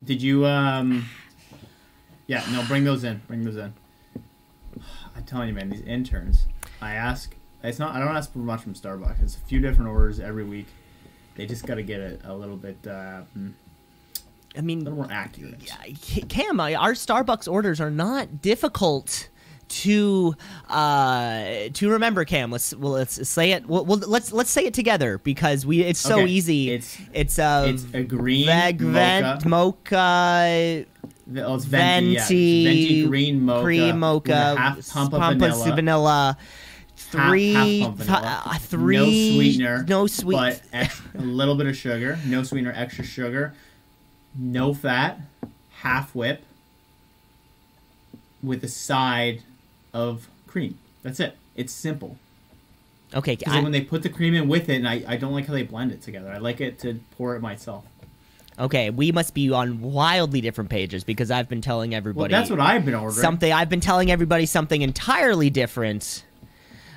Did you Yeah, no, bring those in. Bring those in. I'm telling you, man, these interns. I don't ask for much from Starbucks. It's a few different orders every week. They just got to get it a little bit. A little more accurate. Cam, our Starbucks orders are not difficult to remember. Cam, let's say it. Let's say it together because it's so easy. It's a green mocha. It's venti green mocha, cream mocha, with a half pump of vanilla. Three, no sweetener, but a little bit of sugar. No sweetener, extra sugar. No fat, half whip, with a side of cream. That's it. It's simple. Okay. Because when they put the cream in with it, and I don't like how they blend it together. I like it to pour it myself. Okay, we must be on wildly different pages because I've been telling everybody. Well, that's what I've been ordering. I've been telling everybody something entirely different.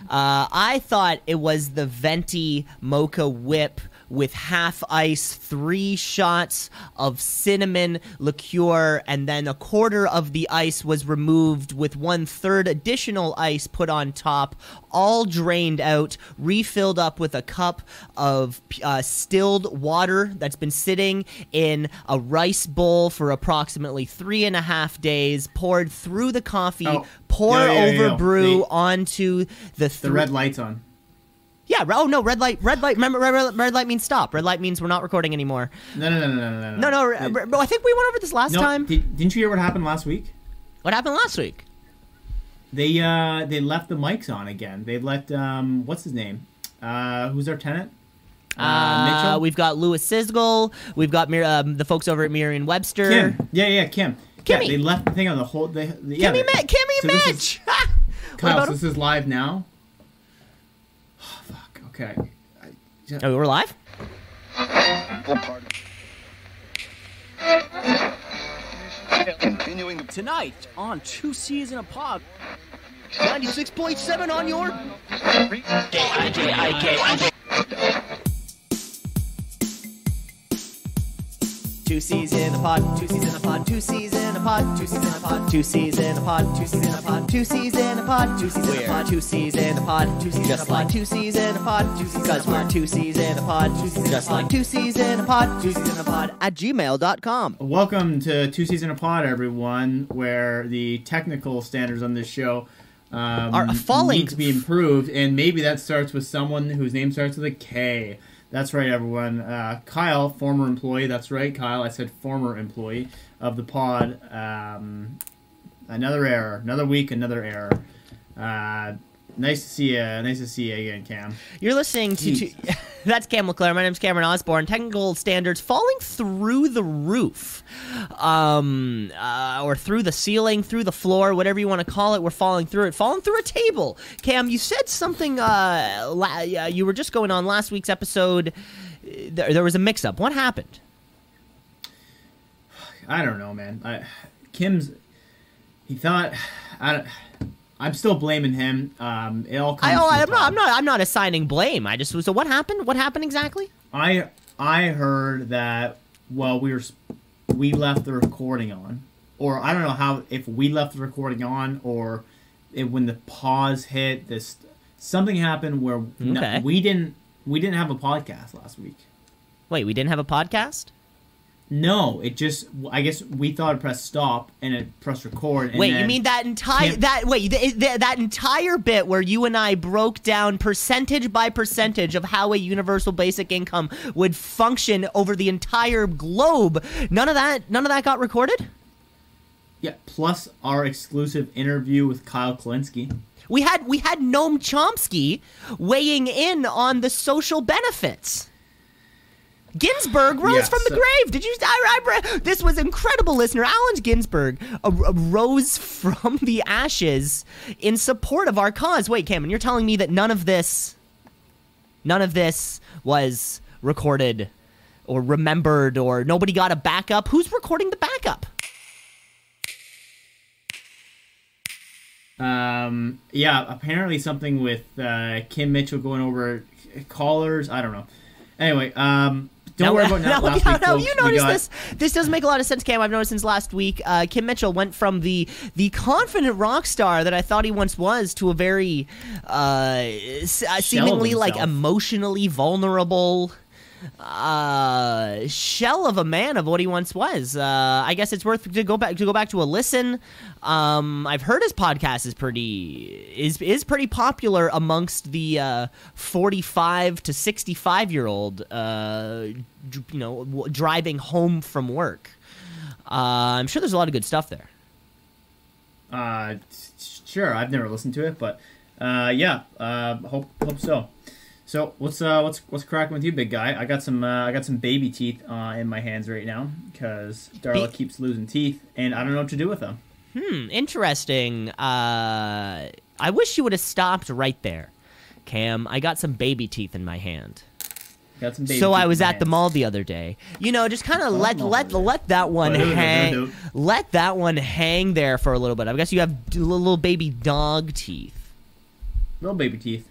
I thought it was the venti mocha whip with half ice, 3 shots of cinnamon liqueur, and then a quarter of the ice was removed with 1/3 additional ice put on top, all drained out, refilled up with a cup of stilled water that's been sitting in a rice bowl for approximately 3.5 days, poured through the coffee, brew onto the red light's on. Yeah. Oh no, red light. Remember, red light means stop. Red light means we're not recording anymore. No. I think we went over this last time. Didn't you hear what happened last week? What happened last week? They left the mics on again. They let what's his name? Who's our tenant? Mitchell. We've got Louis Sisgel. We've got the folks over at Merriam-Webster. Kim. Yeah, Kim. Kimmy. Yeah, they left the thing on the whole. Kimmy Mitch. Kyle, so this is live now. Oh, fuck. Okay. Oh, we're live? Continuing tonight on Two Seas in a Pod. 96.7 on your Two C's in a pod, 2 C's in a pod, 2 C's in a pod, 2 C's in a pod, 2 C's in a pod, 2 C's in a pod, 2 C's in a pod, 2 C's in a pod, 2 C's in a pod, 2 C's just like 2 C's in a pod, because we're 2 C's in a pod, just like 2 C's in a pod, 2 C's in a pod at gmail.com. Welcome to 2 C's in a Pod, everyone, where the technical standards on this show are falling, need to be improved, and maybe that starts with someone whose name starts with a K. That's right, everyone. Kyle, former employee. That's right, Kyle. I said former employee of the pod. Another error. Another week, another error. Nice to see you. Nice to see you again, Cam. You're listening to that's Cam LeClaire. My name's Cameron Osborne. Technical standards falling through the roof, or through the ceiling, through the floor, whatever you want to call it. We're falling through it. Falling through a table. Cam, you said something. You were just going on last week's episode. There was a mix-up. What happened? I don't know, man. He thought. I'm still blaming him. It all comes. I'm not assigning blame. I just so what happened? What happened exactly? I heard that we left the recording on, or I don't know if we left the recording on, or when the pause hit, something happened where we didn't have a podcast last week. Wait, we didn't have a podcast? No, it just, I guess we thought it pressed stop and it pressed record. And wait, you mean that entire bit where you and I broke down percentage by percentage of how a universal basic income would function over the entire globe? None of that got recorded? Yeah, plus our exclusive interview with Kyle Klinsky. We had Noam Chomsky weighing in on the social benefits. Ginsburg rose from the grave. Did you? This was incredible, listener. Allen Ginsburg rose from the ashes in support of our cause. Wait, Cameron, you're telling me that none of this was recorded or remembered, or nobody got a backup? Who's recording the backup? Yeah, apparently something with Kim Mitchell going over callers. I don't know. Anyway, Don't worry about that last week. No, you noticed this. This does make a lot of sense, Cam. I've noticed since last week. Kim Mitchell went from the confident rock star that I thought he once was to a very seemingly like emotionally vulnerable shell of a man of what he once was. I guess it's worth to go back to a listen. I've heard his podcast is pretty popular amongst the 45 to 65-year-old driving home from work. I'm sure there's a lot of good stuff there. Sure, I've never listened to it, but hope so. So what's cracking with you, big guy? I got some baby teeth in my hands right now because Darla keeps losing teeth, and I don't know what to do with them. Interesting. I wish you would have stopped right there, Cam. I got some baby teeth in my hand. Got some baby so teeth I was in my at the hands. mall the other day. Just kind of let that one hang. Let that one hang there for a little bit. I guess you have little baby dog teeth. Little baby teeth.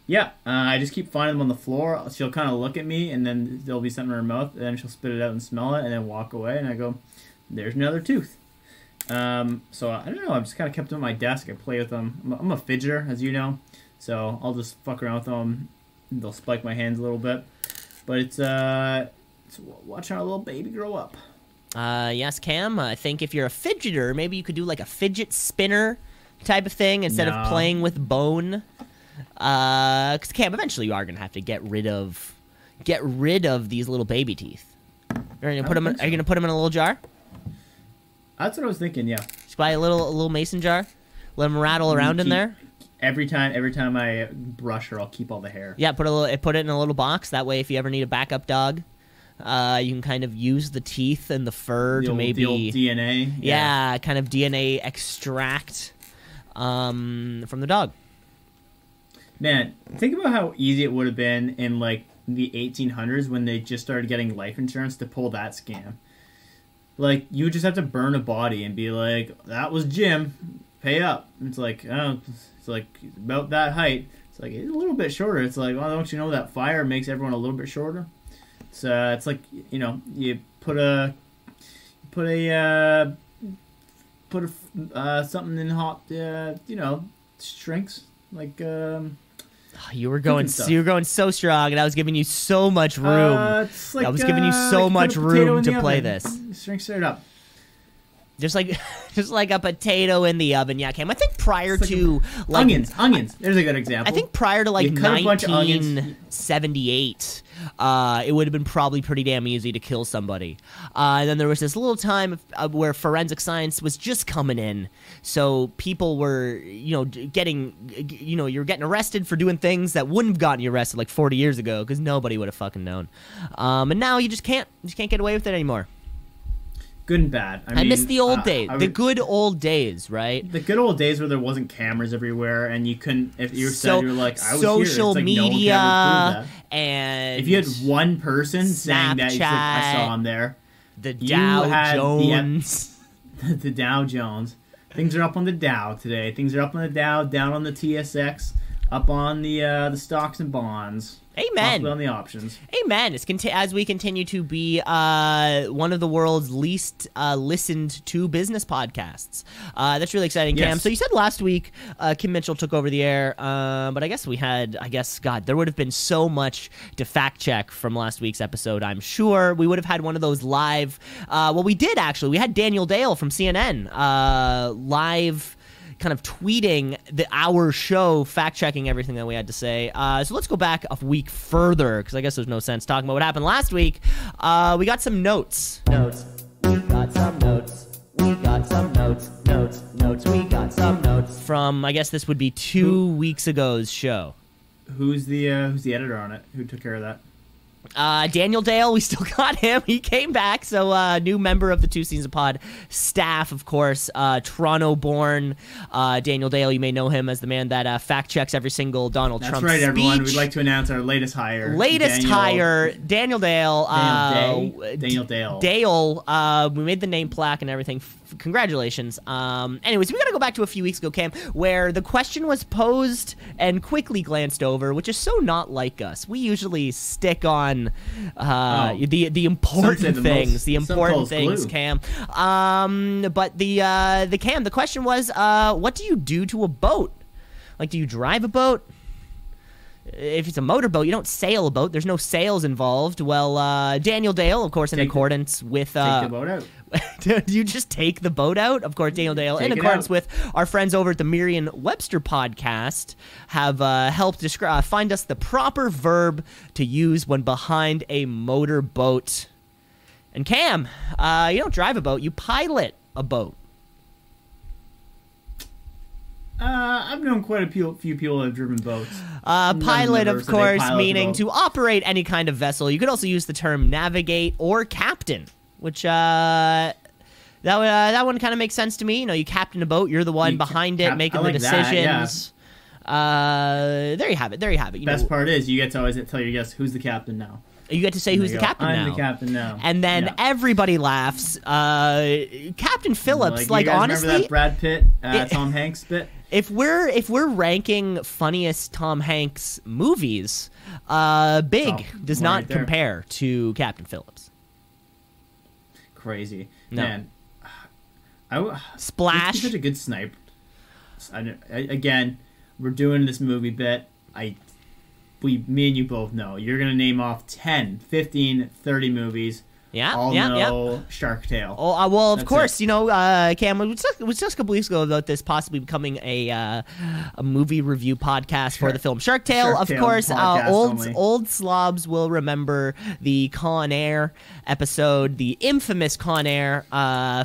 Yeah, I just keep finding them on the floor. She'll kind of look at me, and then there'll be something in her mouth, and then she'll spit it out and smell it, and then walk away, and I go, there's another tooth. So I don't know, I've just kind of kept them on my desk. I play with them. I'm a fidgeter, as you know, so I'll just fuck around with them. They'll spike my hands a little bit. But it's watching our little baby grow up. Yes, Cam, I think if you're a fidgeter, maybe you could do like a fidget spinner type of thing instead of playing with bone. Because Cam, eventually you are gonna have to get rid of these little baby teeth. Are you gonna put them in a little jar? That's what I was thinking. Yeah. Just buy a little mason jar. Let them rattle around in there. Every time I brush her, I'll keep all the hair. Yeah, put it in a little box. That way, if you ever need a backup dog, you can kind of use the teeth and the fur to maybe the old DNA. Yeah, kind of DNA extract from the dog. Man, think about how easy it would have been in like the 1800s when they just started getting life insurance to pull that scam. Like, you would just have to burn a body and be like, that was Jim, pay up. It's like, oh, it's like about that height. It's like, it's a little bit shorter. It's like, well, don't you know that fire makes everyone a little bit shorter? It's like, you put something in hot, shrinks, like, You were going so strong, and I was giving you so much room. Like, I was giving you so much room to play this. Shrink straight up. Just like a potato in the oven. Yeah, Cam. I think prior to like onions. There's a good example. I think prior to like You cut a bunch of onions. 1978, it would have been probably pretty damn easy to kill somebody. And then there was this little time where forensic science was just coming in, so people were, you're getting arrested for doing things that wouldn't have gotten you arrested like 40 years ago because nobody would have fucking known. And now you just can't get away with it anymore. Good and bad. I miss the old days. The good old days, right? The good old days where there wasn't cameras everywhere and you couldn't, if you said you're like, I was social here, it's like media no one can ever prove that. And if you had one person saying that, Snapchat, like, I saw him there. The Dow Jones. The Dow Jones. Things are up on the Dow today. Things are up on the Dow, down on the TSX, up on the stocks and bonds. Amen. Possibly on the options. Amen. As we continue to be one of the world's least listened to business podcasts. That's really exciting, Cam. Yes. So you said last week Kim Mitchell took over the air, but I guess God, there would have been so much to fact check from last week's episode, I'm sure. We would have had one of those live. Well, we did actually. We had Daniel Dale from CNN live, kind of tweeting our show, fact-checking everything that we had to say. So let's go back a week further, because I guess there's no sense talking about what happened last week. We got some notes. We got some notes. We got some notes. We got some notes. From, I guess this would be 2 weeks ago's show. Who's the editor on it? Who took care of that? Daniel Dale, we still got him. He came back, so new member of the Two Seasons Pod staff, of course. Toronto-born Daniel Dale. You may know him as the man that fact-checks every single Donald Trump speech. That's right, everyone. We'd like to announce our latest hire. Daniel Dale. Daniel Dale. Dale. We made the name plaque and everything. Congratulations. Anyways, we got to go back to a few weeks ago, Cam, where the question was posed and quickly glanced over, which is so not like us. We usually stick on on the important things. The important things, glue. Cam. But the Cam, the question was, what do you do to a boat? Like, do you drive a boat? If it's a motorboat, you don't sail a boat. There's no sails involved. Well, Daniel Dale, of course, in accordance with... take the boat out. Do you just take the boat out? Of course, Daniel Dale, in accordance with our friends over at the Merriam-Webster podcast, have helped find us the proper verb to use when behind a motorboat. And Cam, you don't drive a boat. You pilot a boat. I've known quite a few people that have driven boats. Pilot, of course, meaning to operate any kind of vessel. You could also use the term navigate or captain, which that one kind of makes sense to me. You know, you captain a boat. You're the one behind it, making the decisions. There you have it. There you have it. Best part is you get to always tell your guests who's the captain now. You get to say who's the captain now. I'm the captain now. And then everybody laughs. Captain Phillips, like honestly, remember that Brad Pitt, Tom Hanks bit? If we're ranking funniest Tom Hanks movies, Big does not compare to Captain Phillips. Crazy. No. Man. Splash. He's such a good sniper. Again, we're doing this movie bit. Me and you both know. You're going to name off 10, 15, 30 movies. Yeah. Shark Tale. Oh, well, of course. It. You know, Cam, it was just a couple weeks ago about this possibly becoming a movie review podcast for the film Shark Tale. Of course, old slobs will remember the Con Air episode, the infamous Con Air,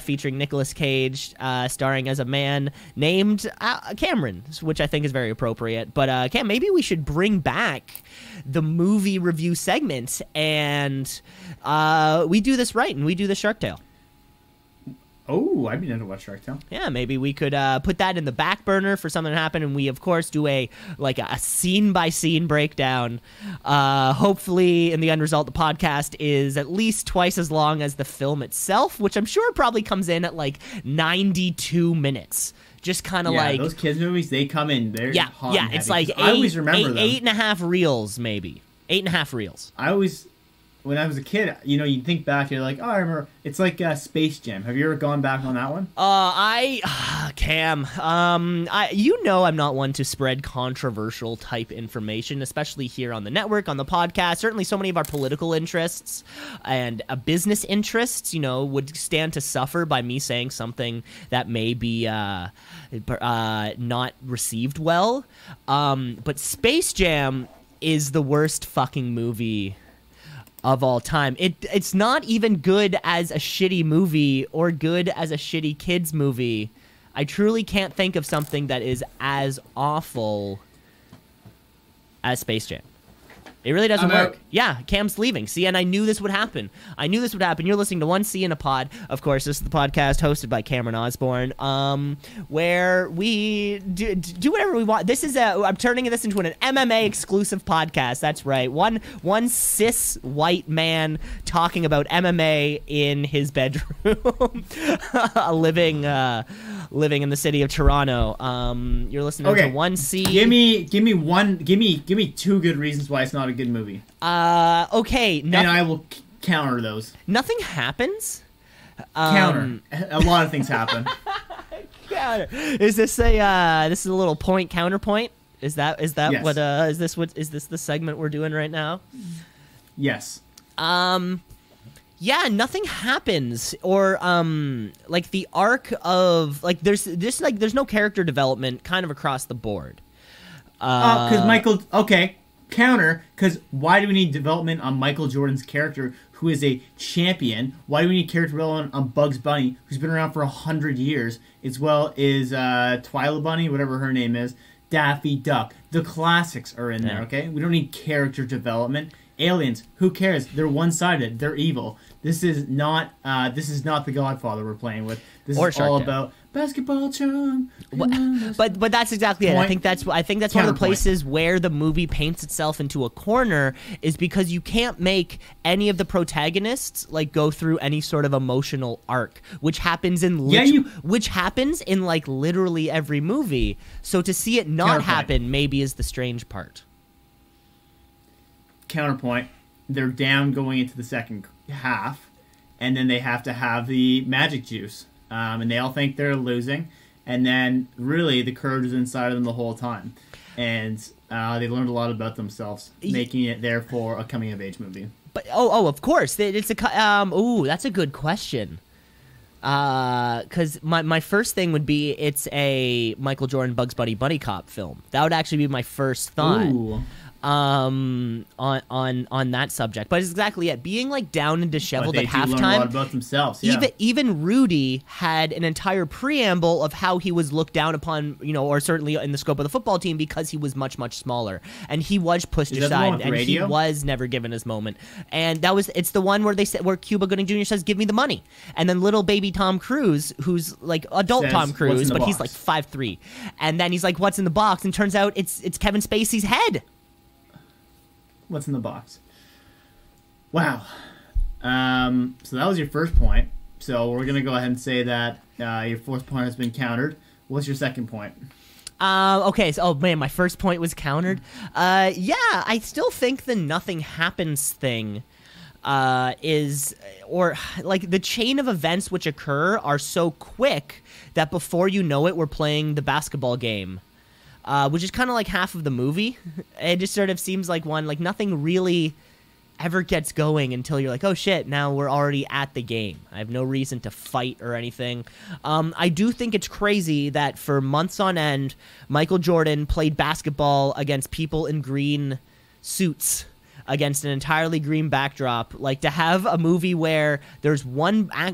featuring Nicolas Cage, starring as a man named Cameron, which I think is very appropriate. But Cam, maybe we should bring back the movie review segment, and we do this right, and we do the Shark Tale. Oh, I'd be down to watch Shark Tale. Yeah, maybe we could put that in the back burner for something to happen, and we, of course, do a scene-by-scene breakdown. Hopefully, in the end result, the podcast is at least twice as long as the film itself, which I'm sure probably comes in at, 92 minutes. Just kind of those kids movies, they come in. They're hot and it's heavy. I always remember them. 8.5 reels, maybe 8.5 reels. When I was a kid, you'd think back, you're like, oh, I remember. It's like Space Jam. Have you ever gone back on that one? Cam, I'm not one to spread controversial type information, especially here on the network, on the podcast. Certainly so many of our political interests and business interests, would stand to suffer by me saying something that may be not received well. But Space Jam is the worst fucking movie of all time. It's not even good as a shitty movie or good as a shitty kids movie. I truly can't think of something that is as awful as Space Jam. It really doesn't work. Yeah, Cam's leaving. See, and I knew this would happen. You're listening to 1C-in-a-pod. Of course, this is the podcast hosted by Cameron Osborne, where we do whatever we want. I'm turning this into an MMA exclusive podcast. That's right. One cis white man talking about MMA in his bedroom, living in the city of Toronto. You're listening to 1C. Give me two good reasons why it's not a good movie. Okay. And I will counter those. Nothing happens? Counter. A lot of things happen. Counter. Is this a little point counterpoint? Is that yes. Is this the segment we're doing right now? Yes. Yeah, nothing happens, or the arc of there's no character development kind of across the board. Counter, because why do we need development on Michael Jordan's character, who is a champion? Why do we need character development on Bugs Bunny, who's been around for 100 years, as well as Twyla Bunny, whatever her name is, Daffy Duck? The classics are in there, okay? We don't need character development. Aliens, who cares? They're one-sided. They're evil. This is not The Godfather we're playing with. This is all about basketball charm. But that's exactly it. I think that's one of the places where the movie paints itself into a corner, is because you can't make any of the protagonists go through any sort of emotional arc, which happens in literally every movie. So to see it not happen maybe is the strange part. Counterpoint. they're down going into the second half, and then they have to have the magic juice, and they all think they're losing, and then really the courage is inside of them the whole time, and they learned a lot about themselves, making it therefore a coming of age movie. But of course, it's a that's a good question. Because my first thing would be it's a Michael Jordan Bugs Bunny buddy cop film. That would actually be my first thought. Ooh. On that subject, but it's exactly it. Being like down and disheveled at halftime. Learn a lot about themselves. Yeah. Even Rudy had an entire preamble of how he was looked down upon, or certainly in the scope of the football team because he was much smaller and he was pushed aside and he was never given his moment. And it's the one where where Cuba Gooding Jr. says, "Give me the money," and then little baby Tom Cruise, who's like adult Tom Cruise, but he's like 5'3", and then he's like, "What's in the box?" And turns out it's Kevin Spacey's head. What's in the box? Wow. So that was your first point. So we're going to go ahead and say that your fourth point has been countered. What's your second point? Okay, so, my first point was countered. Yeah, I still think the nothing happens thing the chain of events which occur are so quick that before you know it, we're playing the basketball game. Which is kind of like half of the movie. It just sort of seems like nothing really ever gets going until you're like, oh shit, now we're already at the game. I have no reason to fight or anything. I do think it's crazy that for months on end, Michael Jordan played basketball against people in green suits against an entirely green backdrop. Like, to have a movie where there's one, I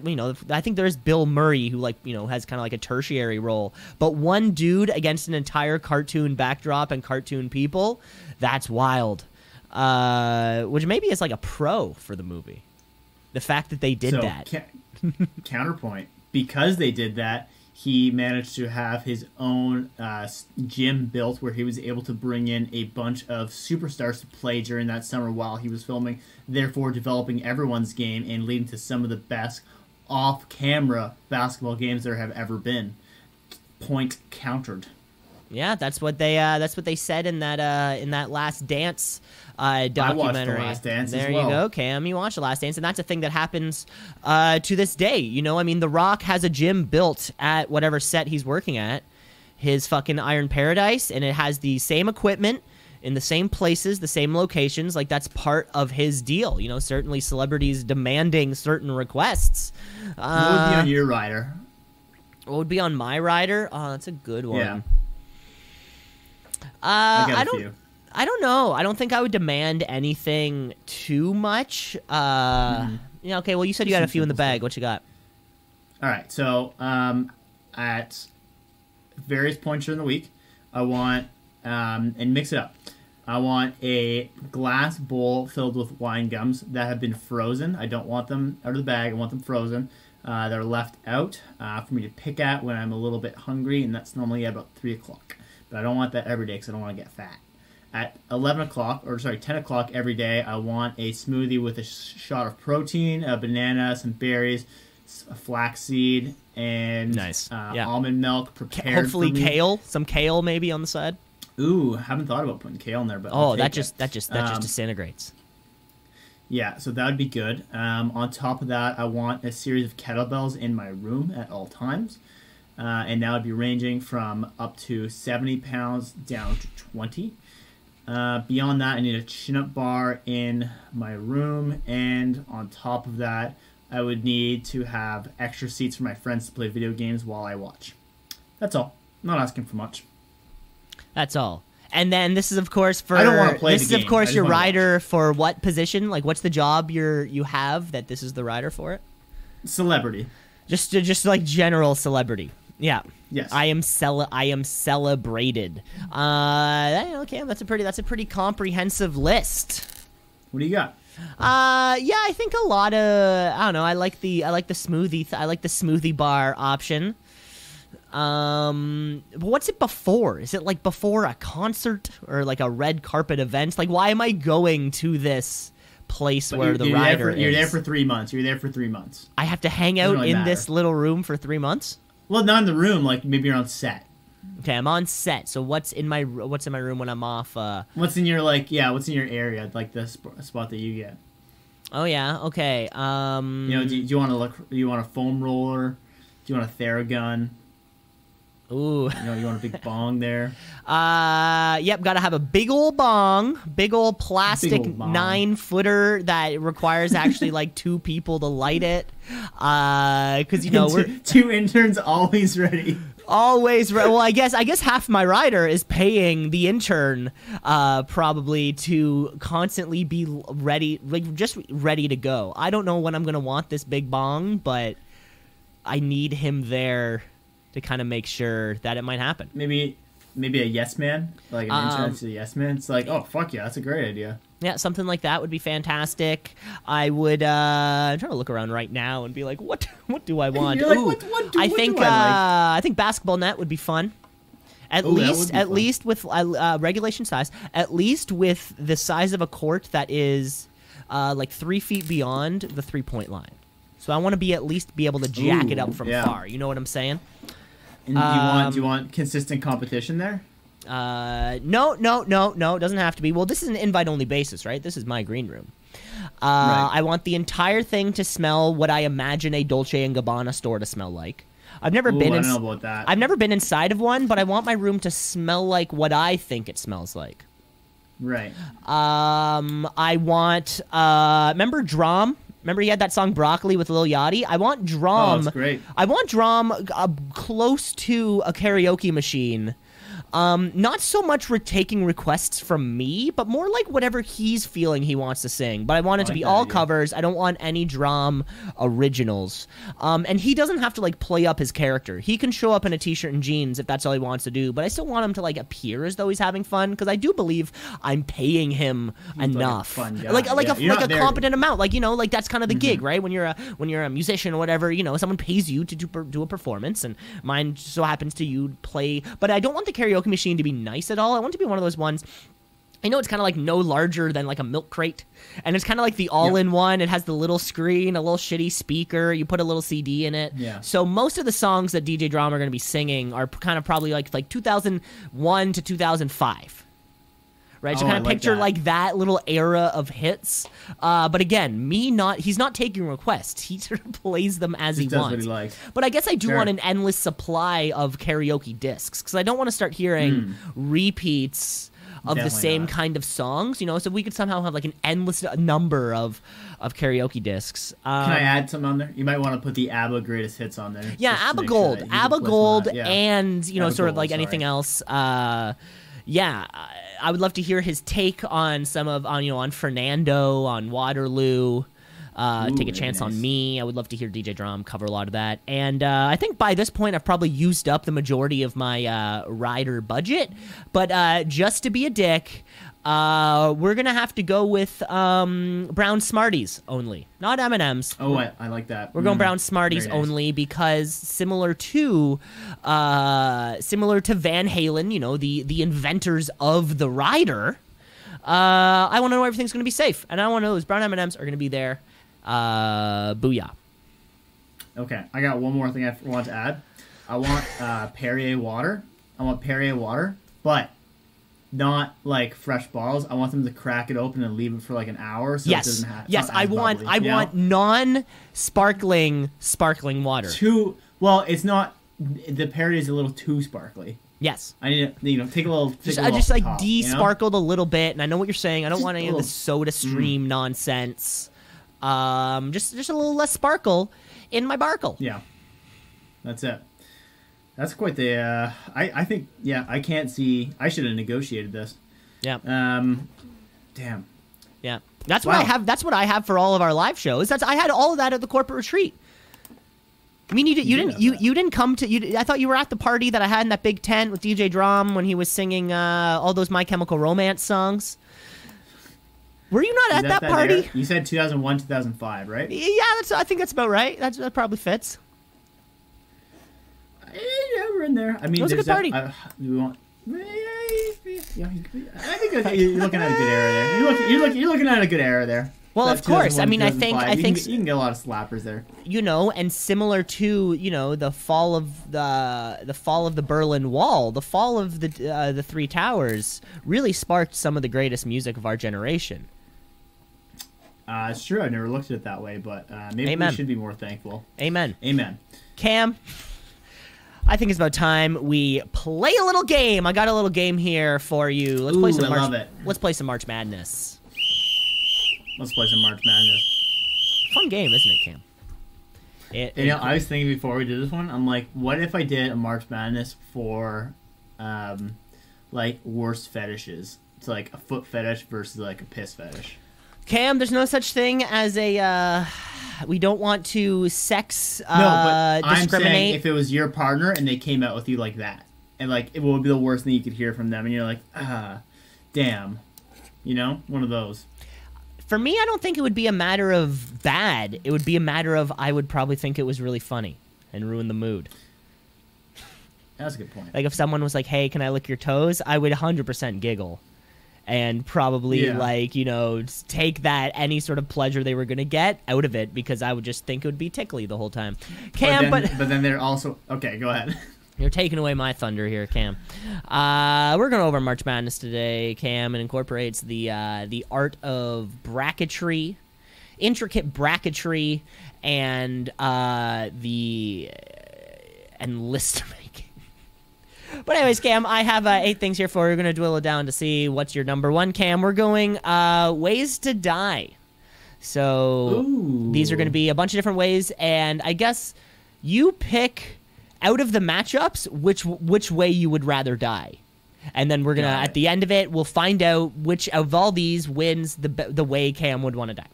think there's Bill Murray who has kind of like a tertiary role, but one dude against an entire cartoon backdrop and cartoon people, that's wild. Which maybe is like a pro for the movie. The fact that they did that. Counterpoint. Because they did that, he managed to have his own gym built where he was able to bring in a bunch of superstars to play during that summer while he was filming, therefore developing everyone's game and leading to some of the best off-camera basketball games there have ever been. Point countered. Yeah, that's what they said in that Last Dance documentary. I watched The Last Dance there as well. You go, Cam. You watched The Last Dance, and that's a thing that happens to this day. The Rock has a gym built at whatever set he's working at, his fucking Iron Paradise, and it has the same equipment in the same places, the same locations. Like, that's part of his deal. Certainly celebrities demanding certain requests. What would be on your rider? What would be on my rider? Oh, that's a good one. Yeah. I don't know. I don't think I would demand anything too much. Okay, well, you said you had a few in the bag. What you got? All right. So, at various points during the week, I want, and mix it up, I want a glass bowl filled with wine gums that have been frozen. I don't want them out of the bag. I want them frozen. They're left out for me to pick at when I'm a little bit hungry, and that's normally at about 3 o'clock. But I don't want that every day because I don't want to get fat. At 10 o'clock every day, I want a smoothie with a shot of protein, a banana, some berries, a flaxseed, and almond milk prepared. Hopefully kale, some kale maybe on the side. Ooh, haven't thought about putting kale in there, but that just disintegrates. Yeah, so that would be good. On top of that, I want a series of kettlebells in my room at all times. And that would be ranging from up to 70 pounds down to 20. Beyond that, I need a chin-up bar in my room. And on top of that, I would need to have extra seats for my friends to play video games while I watch. That's all. I'm not asking for much. That's all. And then this is, of course, for... I don't want to play the game. This is, of course, your rider for what position? Like, what's the job you have that this is the rider for it? Celebrity. Just like general celebrity. Yeah. Yes. I am celebrated. Okay, that's a pretty comprehensive list. What do you got? Yeah, I think a lot of I like the smoothie bar option. What's it before? Is it like before a concert or like a red carpet event? Like, why am I going to this place where the rider is? You're there for 3 months. You're there for 3 months. I have to hang out in this little room for 3 months? Well, not in the room. Like, maybe you're on set. Okay, I'm on set. So what's in my room when I'm off? What's in your what's in your area, like the spot that you get? Oh yeah. Okay. Do you want to look? Do you want a foam roller? Do you want a Theragun? Ooh. You want a big bong there? Yep, gotta have a big old bong, big old plastic 9-footer that requires actually like 2 people to light it. Because we're two interns always ready. Always right. Well, I guess half my rider is paying the intern probably to constantly be ready, like just ready to go. I don't know when I'm gonna want this big bong, but I need him there to kind of make sure that it might happen. Maybe a yes man, like an intern to a yes man. It's like, oh fuck yeah, that's a great idea. Yeah, something like that would be fantastic. I would I'm trying to look around right now and be like, what do I want? You're like, Ooh, what do I like? I think basketball net would be fun. At least with regulation size. At least with the size of a court that is like 3 feet beyond the 3-point line. So I want to be able to jack it up from far. You know what I'm saying? And do you want consistent competition there? No. It doesn't have to be. Well, this is an invite-only basis, right? This is my green room. Right. I want the entire thing to smell what I imagine a Dolce & Gabbana store to smell like. I've never been. I don't know about that. I've never been inside of one, but I want my room to smell like what I think it smells like. Right. I want. Remember D.R.A.M? Remember he had that song Broccoli with Lil Yachty? I want D.R.A.M. Oh, that's great. I want D.R.A.M. Close to a karaoke machine. Not so much taking requests from me, but more like whatever he's feeling he wants to sing. But I want it to be all covers. I don't want any D.R.A.M. originals. And he doesn't have to like play up his character. He can show up in a t-shirt and jeans if that's all he wants to do. But I still want him to like appear as though he's having fun, because I do believe I'm paying him enough, like a competent amount. Like like that's kind of the gig, right? When you're a musician or whatever, someone pays you to do a performance, and mine so happens to you play. But I don't want the karaoke machine to be nice at all. I want it to be one of those ones. I know it's kind of like no larger than like a milk crate, and it's kind of like the all-in-one. It has the little screen, a little shitty speaker. You put a little CD in it. Yeah. So most of the songs that DJ D.R.A.M are going to be singing are kind of probably like 2001 to 2005. Right, so kind of picture like that little era of hits. But again, he's not taking requests. He sort of plays them as he wants. What he likes. But I guess I do want an endless supply of karaoke discs, because I don't want to start hearing repeats of the same kind of songs. So we could somehow have like an endless number of karaoke discs. Can I add something on there? You might want to put the ABBA greatest hits on there. Yeah, ABBA Gold, ABBA Gold, and ABBA sort of like anything else. Yeah, I would love to hear his take on on Fernando, on Waterloo. Take a chance on me. I would love to hear DJ D.R.A.M cover a lot of that. And I think by this point I've probably used up the majority of my rider budget. But just to be a dick, we're gonna have to go with brown Smarties only, not M&Ms. Oh, I like that. We're going brown Smarties only, because similar to Van Halen, the inventors of the rider, I want to know everything's gonna be safe, and I want to know those brown M&Ms are gonna be there. Booyah. Okay, I got one more thing I want to add. I want Perrier water. But not like fresh bottles. I want them to crack it open and leave it for like an hour, so it doesn't have. Yes, I want non-sparkling water. It's not. The Perrier is a little too sparkly. Yes. I need to take a little. I just like de-sparkled a little bit, and I know what you're saying. I don't want any of the Soda Stream nonsense. Just a little less sparkle in my barkle. Yeah, that's it. That's quite the. I think I can't see. I should have negotiated this. Yeah. Damn. Yeah. That's what I have. That's what I have for all of our live shows. I had all of that at the corporate retreat. I mean, you didn't come to. I thought you were at the party that I had in that big tent with DJ D.R.A.M when he was singing all those My Chemical Romance songs. Were you not at that party? Era? You said 2001, 2005, right? Yeah, I think that's about right. That probably fits. Yeah, we're in there. I mean, it was a good party. I think you're looking at a good era there. You're looking at a good era there. Well, That of course. I 2001, mean, I think 2005. You can get a lot of slappers there. And similar to the fall of the Berlin Wall, the fall of the Three Towers really sparked some of the greatest music of our generation. It's true. I never looked at it that way, but maybe Amen. we should be more thankful. Amen. Amen. Cam, I think it's about time we play a little game. I got a little game here for you. Let's play some I love it. Let's play some March Madness. Let's play some March Madness. Fun game, isn't it, Cam? I was thinking before we did this one, I'm like, what if I did a March Madness for, like, worst fetishes? It's like a foot fetish versus, like, a piss fetish. Cam, there's no such thing as a, we don't want to sex, No, but I'm discriminate. saying if it was your partner and they came out with you like that, and, like, it would be the worst thing you could hear from them, and you're like, damn. One of those. For me, I don't think it would be a matter of bad. It would be a matter of I would probably think it was really funny and ruin the mood. That's a good point. Like if someone was like, hey, can I lick your toes? I would 100% giggle. And probably, take that, any sort of pleasure they were going to get out of it because I would just think it would be tickly the whole time. Cam, but then they're also... Okay, go ahead. You're taking away my thunder here, Cam. We're going over March Madness today, Cam. It incorporates the art of bracketry, intricate bracketry, and list making. But anyways, Cam, I have 8 things here for you. We're going to dwindle it down to see what's your number one, Cam. We're going ways to die. So these are going to be a bunch of different ways, and I guess you pick... out of the matchups, which way you would rather die. And then we're going to, at the end of it, we'll find out which of all these wins the way Cam would want to die.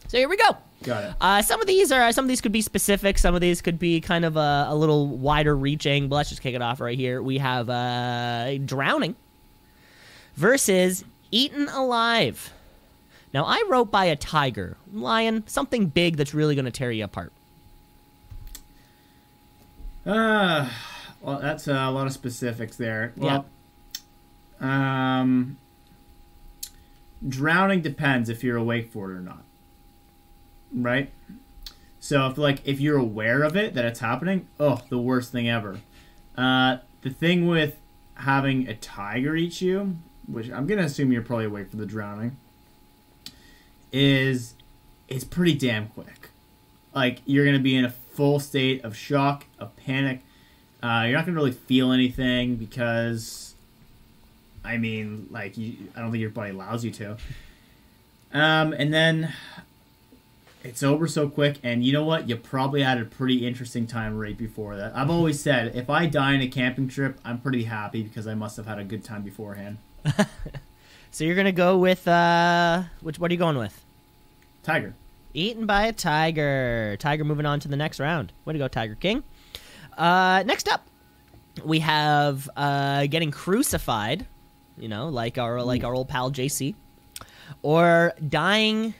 So here we go. Got it. Some of these could be specific. Some of these could be kind of a little wider reaching. But let's just kick it off right here. We have drowning versus eaten alive. Now, I wrote by a tiger, lion, something big that's really going to tear you apart. Well, that's a lot of specifics there. Well, drowning depends if you're awake for it or not, right? So if you're aware of it, that it's happening, the worst thing ever. The thing with having a tiger eat you, which I'm gonna assume you're probably awake for the drowning, is it's pretty damn quick. Like, you're gonna be in a full state of shock, of panic. You're not going to really feel anything because, I mean, I don't think your body allows you to. And then it's over so quick, and you know what? You probably had a pretty interesting time right before that. I've always said, if I die on a camping trip, I'm pretty happy because I must have had a good time beforehand. So you're going to go with, what are you going with? Tiger. Eaten by a tiger. Tiger moving on to the next round. Way to go, Tiger King. Next up, we have getting crucified, like our old pal JC, or dying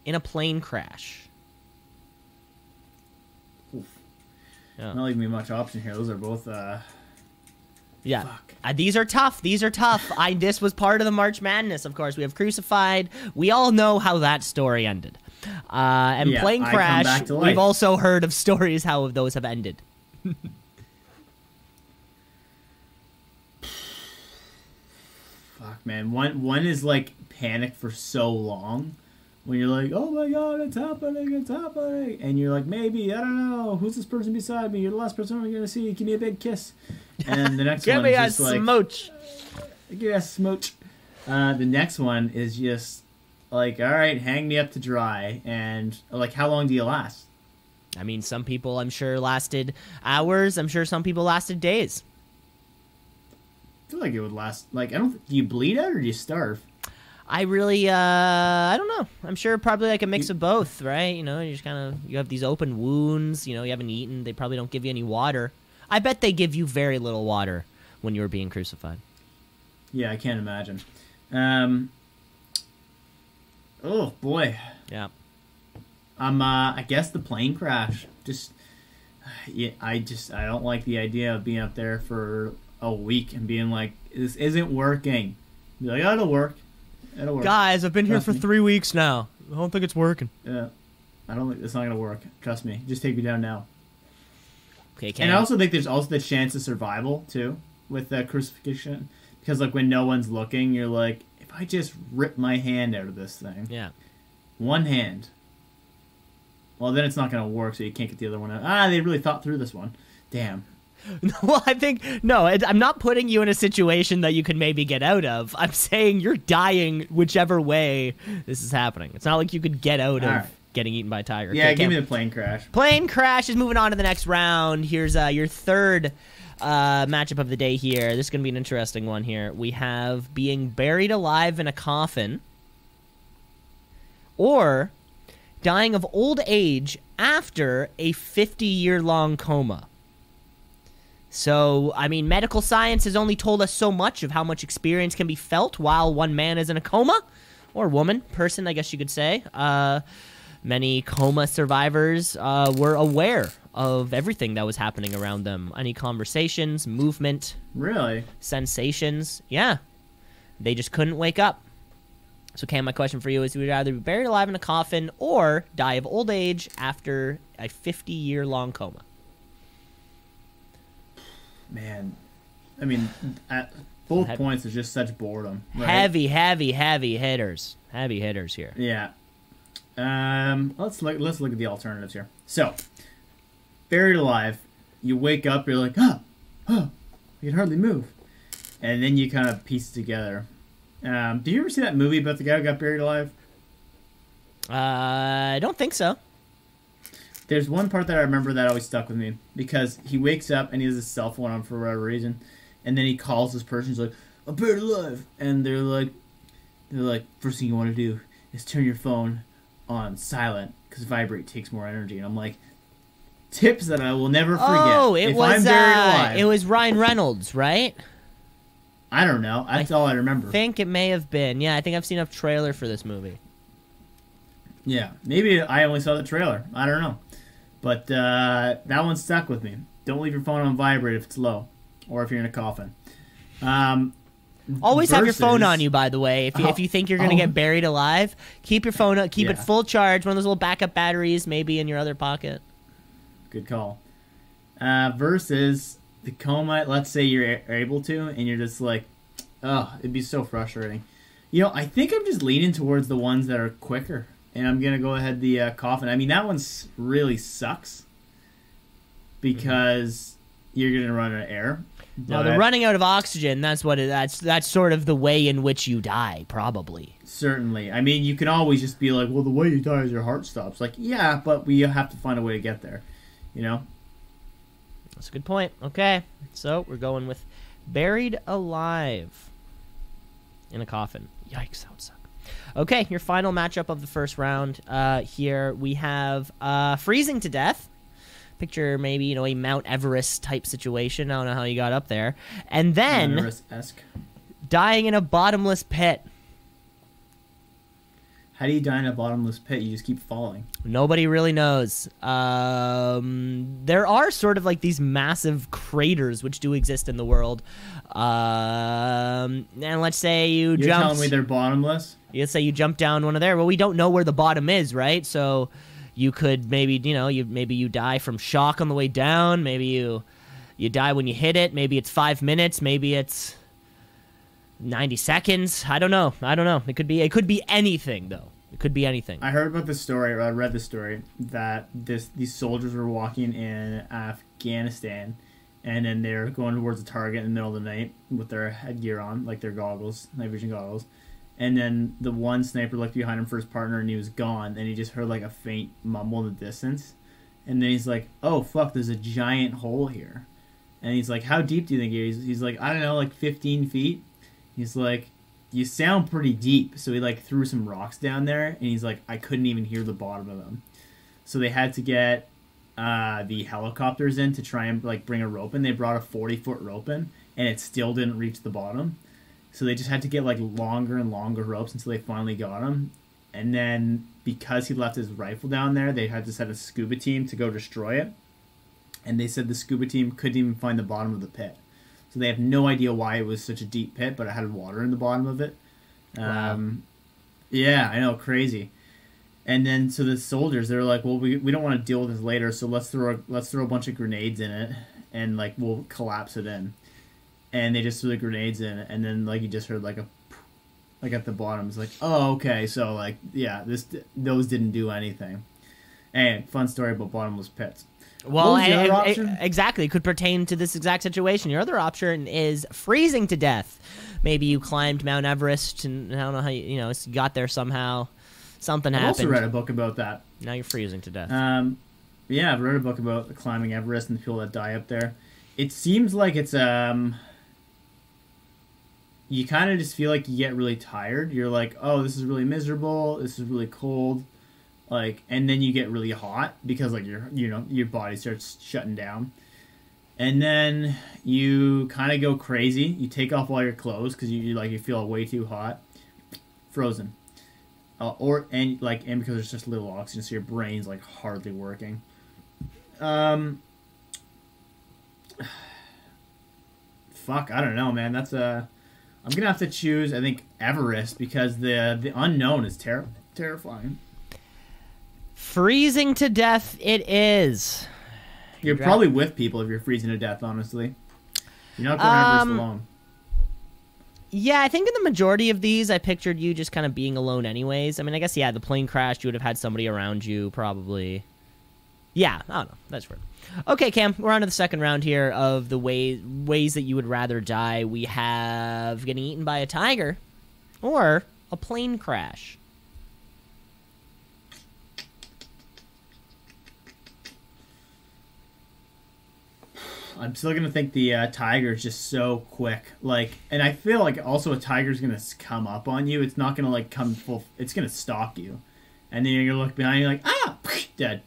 in a plane crash. Oof. Yeah. Not leaving me much option here. Those are both. Yeah. Fuck. These are tough. This was part of the March Madness, of course. We have crucified. We all know how that story ended. And plane crash, we've also heard of stories how those have ended. Fuck, man. One is like panic for so long when you're like, oh my god, it's happening, and you're like, maybe, I don't know, who's this person beside me? You're the last person I'm gonna see. Give me a big kiss. And the next one is just like, smooch. Give me a smooch. The next one is just like, all right, hang me up to dry. And like, how long do you last? I mean, some people, I'm sure, lasted hours. I'm sure some people lasted days. I feel like it would last, like, do you bleed out or do you starve? I really, I don't know. I'm sure probably like a mix of both, right? You just you have these open wounds, you haven't eaten. They probably don't give you any water. I bet they give you very little water when you were being crucified. Yeah, I can't imagine. Oh, boy. Yeah. I guess the plane crash. I don't like the idea of being up there for a week and being like, this isn't working. Be like, oh, it'll work. Guys, I've been here for 3 weeks now. I don't think it's working. Yeah. I don't think it's not gonna work. Trust me. Just take me down now. Okay, And I also think there's also the chance of survival too with crucifixion, because like when no one's looking, you're like, if I just rip my hand out of this thing, Yeah. one hand. Well, then it's not gonna work, so you can't get the other one out. They really thought through this one. Damn. Well, I think no. I'm not putting you in a situation that you could maybe get out of. I'm saying you're dying whichever way this is happening. It's not like you could get out of Alright. getting eaten by a tiger. Yeah, Okay, give me Cam. the plane crash. Plane crash is moving on to the next round. Here's your third matchup of the day here. This is going to be an interesting one here. We have being buried alive in a coffin or dying of old age after a 50-year-long coma. So, I mean, medical science has only told us so much of how much experience can be felt while one man is in a coma, or woman, person, I guess you could say. Many coma survivors were aware of everything that was happening around them. Any conversations, movement, Really? sensations. Yeah. They just couldn't wake up. So, Cam, my question for you is, would you rather be buried alive in a coffin or die of old age after a 50-year-long coma? Man, I mean, at both Heavy. points is just such boredom. Right? Heavy hitters. Heavy hitters here. Yeah. Let's look at the alternatives here. So, buried alive, you wake up, you're like, you can hardly move, and then you kind of piece it together. Did you ever see that movie about the guy who got buried alive? I don't think so. There's one part that I remember that always stuck with me, because he wakes up and he has his cell phone on for whatever reason, and then he calls this person. He's like, "I'm buried alive," and they're like, first thing you want to do is turn your phone on silent, because vibrate takes more energy. And I'm like, tips that I will never forget. Oh, it if was I'm buried alive, it was Ryan Reynolds, right? I don't know. That's all I remember. I think it may have been. Yeah, I think I've seen a trailer for this movie. Yeah, maybe I only saw the trailer. I don't know. But that one stuck with me. Don't leave your phone on vibrate if it's low, or if you're in a coffin. Always have your phone versus- on you, by the way. If you think you're going to get buried alive, keep your phone up, keep it Yeah. full charge. One of those little backup batteries, maybe in your other pocket. Good call. Versus the coma. Let's say you're able to, and you're just like, oh, it'd be so frustrating. You know, I think I'm just leaning towards the ones that are quicker, and I'm gonna go ahead the coffin. I mean, that one really sucks because you're gonna run out of air. No, but the running out of oxygen, that's sort of the way in which you die, probably. certainly. I mean, you can always just be like, well, the way you die is your heart stops. Like, yeah, but we have to find a way to get there. You know? That's a good point. Okay, so we're going with buried alive in a coffin. Yikes, that would suck. Okay, your final matchup of the first round. Here we have freezing to death. Picture maybe, a Mount Everest type situation. I don't know how you got up there. And then Everest-esque. dying in a bottomless pit. How do you die in a bottomless pit? You just keep falling. Nobody really knows. There are sort of like these massive craters which do exist in the world. And let's say You're telling me they're bottomless? Let's say you jump down one of there. Well, we don't know where the bottom is, right? So you could maybe, maybe you die from shock on the way down. Maybe you die when you hit it. Maybe it's 5 minutes. Maybe it's 90 seconds. I don't know. It could be anything, though. It could be anything. I heard about this story, or I read the story, that these soldiers were walking in Afghanistan, and then they're going towards a target in the middle of the night with their headgear on, like their goggles, night vision goggles. And then the one sniper looked behind him for his partner, and he was gone. And he just heard like a faint mumble in the distance. And then he's like, "Oh fuck, there's a giant hole here." And he's like, "How deep do you think it is?" He's like, "I don't know, like 15 feet." He's like, "You sound pretty deep." So he like threw some rocks down there, and he's like, "I couldn't even hear the bottom of them." So they had to get the helicopters in to try and like bring a rope in. They brought a 40-foot rope in, and it still didn't reach the bottom. So they just had to get like longer and longer ropes until they finally got him. And then because he left his rifle down there, they had to send a scuba team to go destroy it. And they said the scuba team couldn't even find the bottom of the pit. So they have no idea why it was such a deep pit, but it had water in the bottom of it. Wow. Yeah, I know, crazy. And then so the soldiers, they're like, well, we don't want to deal with this later, so let's throw a bunch of grenades in it, and like we'll collapse it in. And they just threw the grenades in, and then like you just heard like at the bottom, it's like, oh, okay, so like yeah, those didn't do anything. And fun story about bottomless pits. Well, exactly. It could pertain to this exact situation. Your other option is freezing to death. Maybe you climbed Mount Everest, and I don't know how you got there somehow. Something happened. I've also read a book about that. Now you're freezing to death. Yeah, I've read a book about climbing Everest and the people that die up there. It seems like it's you kind of just feel like you get really tired. You're like, oh, this is really miserable. This is really cold. Like, and then you get really hot because like your body starts shutting down. And then you kind of go crazy. You take off all your clothes because you feel way too hot. Frozen. And because there's just little oxygen, so your brain's like hardly working. Fuck, I don't know, man. That's I'm gonna have to choose, I think, Everest because the unknown is terrifying. Freezing to death, it is. You're probably with people if you're freezing to death. Honestly, you're not going Everest alone. Yeah, I think in the majority of these, I pictured you just kind of being alone anyways. I mean, I guess, yeah, the plane crashed. You would have had somebody around you, probably. Yeah, I don't know. That's weird. Okay, Cam, we're on to the second round here of the ways that you would rather die. We have getting eaten by a tiger or a plane crash. I'm still gonna think the tiger is just so quick, and I feel like also a tiger's gonna come up on you. It's not gonna come full. It's gonna stalk you, and then you're gonna look behind you like dead,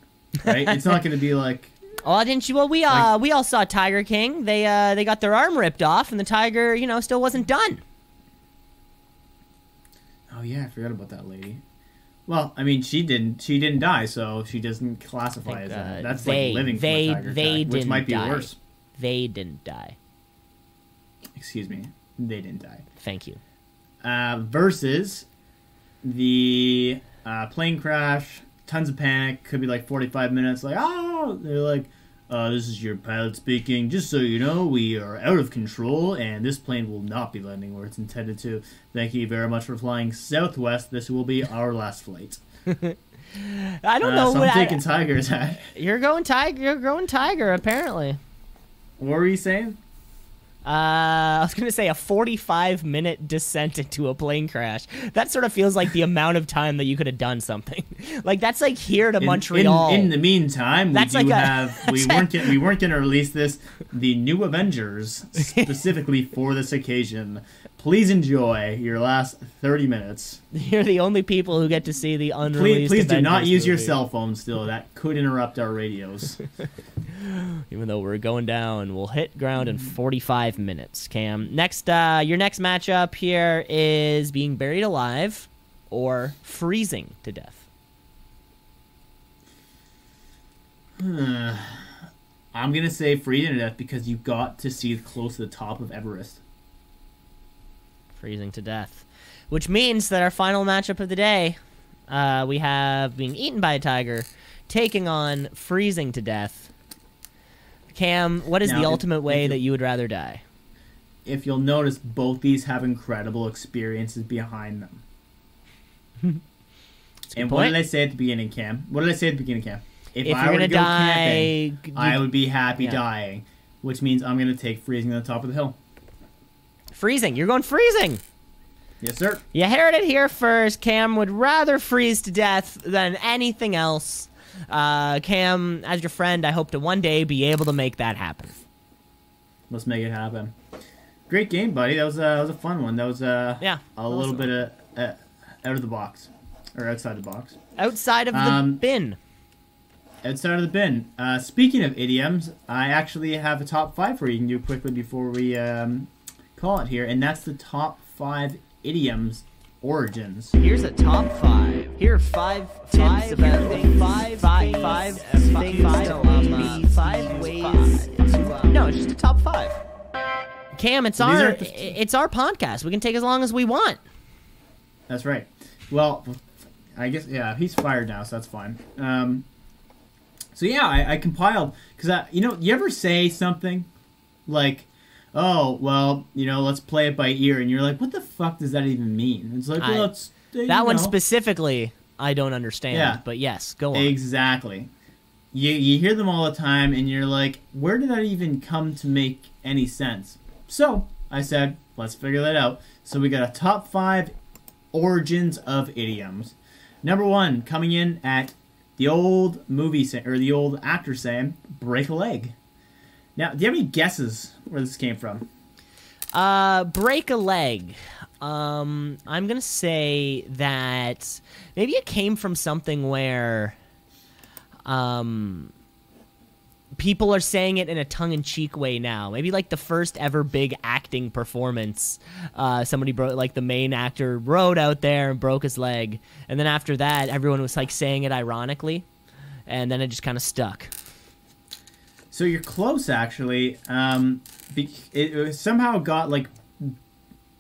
right? It's not gonna be like. Oh, didn't you? Well, we all saw Tiger King. They got their arm ripped off, and the tiger, still wasn't done. Oh yeah, I forgot about that lady. Well, I mean, she didn't die, so she doesn't classify as that. That's like living from a tiger attack, which might be worse. They didn't die. Excuse me. They didn't die. Thank you. Versus the plane crash, tons of panic, could be like 45 minutes, they're like, this is your pilot speaking. Just so you know, we are out of control, and this plane will not be landing where it's intended to. Thank you very much for flying Southwest. This will be our last flight. I don't know. So I'm taking Tiger attack. You're going Tiger, apparently. What were you saying? I was going to say a 45-minute descent into a plane crash. That sort of feels like the amount of time that you could have done something. Like, that's like here to Montreal. In the meantime, we weren't going to release the new Avengers, specifically for this occasion. Please enjoy your last 30 minutes. You're the only people who get to see the unreleased Please do not Avengers use movie. your cell phone still. That could interrupt our radios. Even though we're going down, we'll hit ground in 45 minutes, Cam. Your next matchup here is being buried alive or freezing to death. I'm going to say freezing to death because you got to see close to the top of Everest. Freezing to death. Which means that our final matchup of the day, we have being eaten by a tiger, taking on freezing to death. Cam, what is the ultimate way that you would rather die? If you'll notice, both these have incredible experiences behind them. And what did I say at the beginning, Cam? If I were to go camping, I would be happy dying, which means I'm going to take freezing on the top of the hill. Freezing. You're going freezing. Yes, sir. You heard it here first. Cam would rather freeze to death than anything else. Cam, as your friend, I hope to one day be able to make that happen. Let's make it happen. Great game, buddy. That was a fun one. That was a little bit of out of the box, or outside the box. Outside of the bin. Outside of the bin. Speaking of idioms, I actually have a top 5 for you. You can do quickly before we call it here, and that's the top 5 idioms origins. Here's a top 5. Here are 5 tips about things. 5 ways to no, it's just a top 5. Cam, it's our podcast. We can take as long as we want. That's right. Well, I guess, yeah, he's fired now, so that's fine. So yeah, I compiled, because, you ever say something like, oh, well, let's play it by ear, and you're like, what the fuck does that even mean? It's like, well, it's... That one specifically, I don't understand, but yes, go on. Exactly. You hear them all the time, and you're like, where did that even come to make any sense? So, I said, let's figure that out. So we got a top 5 origins of idioms. Number 1, coming in at the old the old actor saying, break a leg. Now, do you have any guesses where this came from? Break a leg. I'm gonna say that maybe it came from something where, people are saying it in a tongue-in-cheek way now. Maybe like the first ever big acting performance. Somebody broke, like the main actor rode out there and broke his leg. And then after that, everyone was like saying it ironically. And then it just kind of stuck. So you're close, actually. It somehow got like,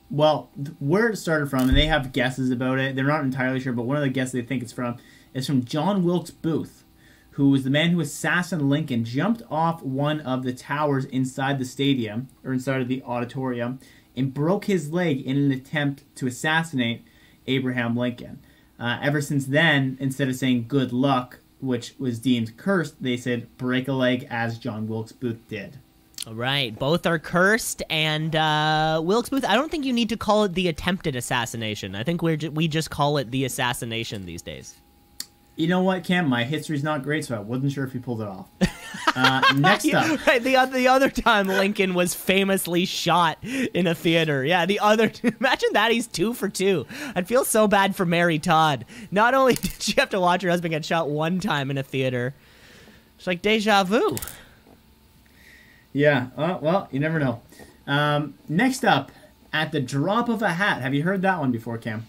well, where it started from, and they have guesses about it. They're not entirely sure, but one of the guesses they think it's from is from John Wilkes Booth, who was the man who assassinated Lincoln, jumped off one of the towers inside the stadium, or inside of the auditorium, and broke his leg in an attempt to assassinate Abraham Lincoln. Ever since then, instead of saying good luck, which was deemed cursed, they said break a leg, as John Wilkes Booth did. All right, both are cursed, and Wilkes Booth, I don't think you need to call it the attempted assassination. I think we just call it the assassination these days. You know what, Cam? My history's not great, so I wasn't sure if he pulled it off. Next up. Right, the other time Lincoln was famously shot in a theater. Yeah, imagine that, he's 2 for 2. I'd feel so bad for Mary Todd. Not only did she have to watch her husband get shot one time in a theater, it's like deja vu. Yeah, well, you never know. Next up, at the drop of a hat. Have you heard that one before, Cam?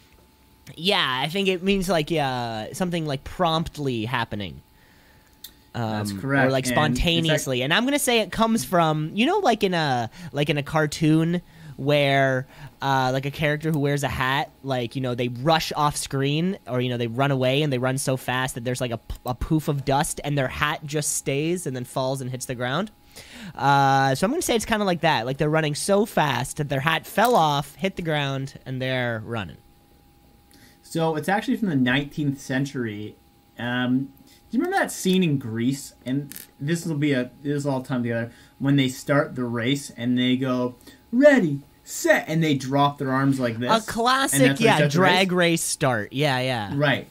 Yeah, I think it means like something like promptly happening. That's correct. Or like spontaneously. And I'm gonna say it comes from, like in a cartoon where like a character who wears a hat, like, they rush off screen, or they run away, and they run so fast that there's like a poof of dust, and their hat just stays and then falls and hits the ground. So I'm gonna say it's kind of like that. Like they're running so fast that their hat fell off, hit the ground, and they're running. So it's actually from the 19th century. Do you remember that scene in Greece? And this is all time together. When they start the race and they go, ready, set, and they drop their arms like this. A classic, drag race start. Yeah. Right.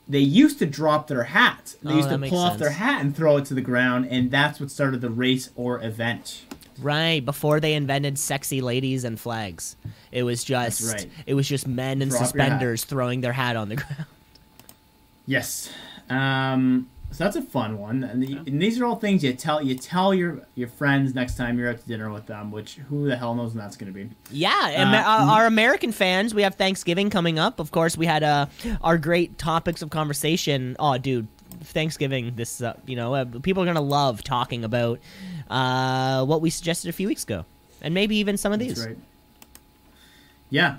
They used to drop their hats. They used to pull off their hat and throw it to the ground, and that's what started the race or event. Right, before they invented sexy ladies and flags. It was just men in suspenders throwing their hat on the ground. Yes. So that's a fun one. And these are all things you tell your friends next time you're out to dinner with them, which who the hell knows when that's going to be. Yeah, and our American fans, we have Thanksgiving coming up. Of course, we had our great topics of conversation. Oh, dude, Thanksgiving, this people are going to love talking about what we suggested a few weeks ago. And maybe even some of these. That's right. Yeah,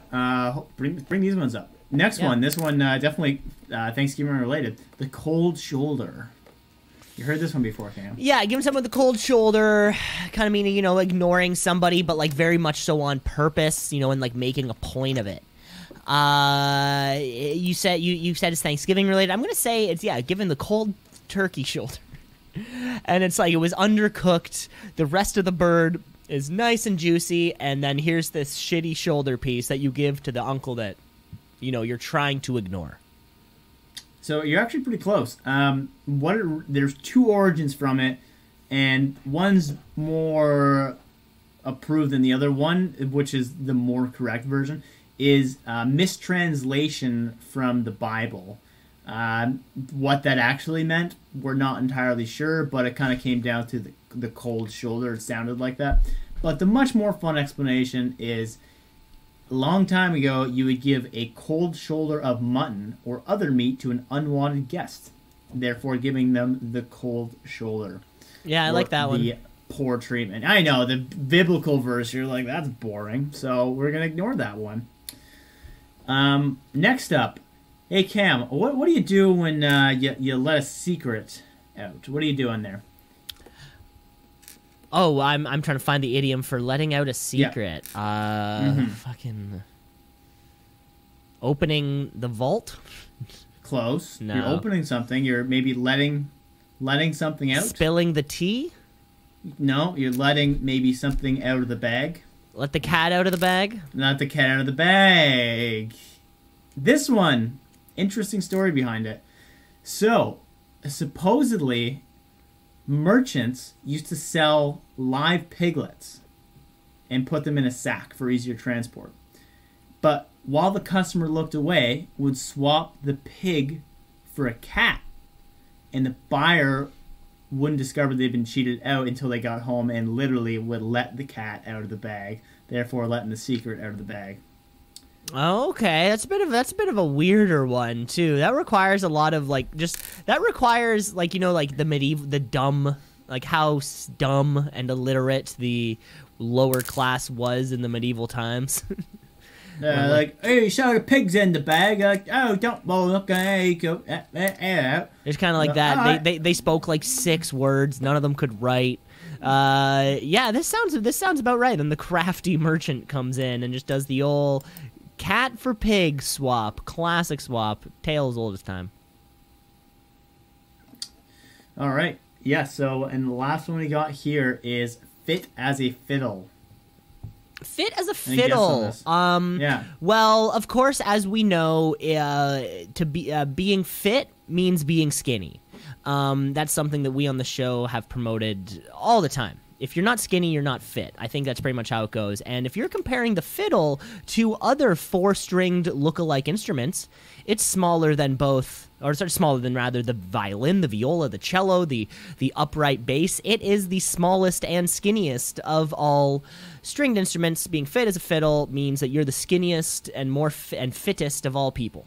bring these ones up. Next one. This one definitely Thanksgiving related. The cold shoulder. You heard this one before, Cam? Yeah, giving someone the cold shoulder, kind of meaning, ignoring somebody, but like very much so on purpose, and like making a point of it. You said it's Thanksgiving related. I'm gonna say it's giving the cold turkey shoulder. And it's like it was undercooked. The rest of the bird is nice and juicy, and then here's this shitty shoulder piece that you give to the uncle that you're trying to ignore. So you're actually pretty close. There's 2 origins from it, and one's more approved than the other. One, which is the more correct version, is mistranslation from the Bible. What that actually meant, we're not entirely sure, but it kind of came down to the cold shoulder. It sounded like that. But the much more fun explanation is, a long time ago, you would give a cold shoulder of mutton or other meat to an unwanted guest, therefore giving them the cold shoulder. Yeah, I like that one. The poor treatment. I know, the biblical verse, you're like, that's boring, so we're going to ignore that one. Next up, Hey Cam, what do you do when you let a secret out? What are you doing there? Oh, I'm trying to find the idiom for letting out a secret. Fucking opening the vault. Close. No. You're opening something. You're maybe letting something out. Spilling the tea. No, you're letting maybe something out of the bag. Let the cat out of the bag. Not the cat out of the bag. This one, interesting story behind it. So, supposedly, merchants used to sell live piglets and put them in a sack for easier transport. But while the customer looked away, would swap the pig for a cat. And the buyer wouldn't discover they'd been cheated out until they got home and literally would let the cat out of the bag, therefore letting the secret out of the bag. Okay, that's a bit of a weirder one too. That requires a lot of like the medieval, the dumb, like how dumb and illiterate the lower class was in the medieval times. Like, hey, so the pig's in the bag. Like, oh, don't bother. Okay, go. It's kind of like that. They spoke like 6 words. None of them could write. Yeah, this sounds about right. Then the crafty merchant comes in and just does the old cat for pig swap, classic swap, tale as old as time. All right. Yeah. So, and the last one we got here is fit as a fiddle. Fit as a fiddle. Yeah. Well, of course, as we know, being fit means being skinny. That's something that we on the show have promoted all the time. If you're not skinny, you're not fit. I think that's pretty much how it goes. And if you're comparing the fiddle to other 4-stringed look-alike instruments, it's smaller than smaller than the violin, the viola, the cello, the upright bass. It is the smallest and skinniest of all stringed instruments. Being fit as a fiddle means that you're the skinniest and and fittest of all people.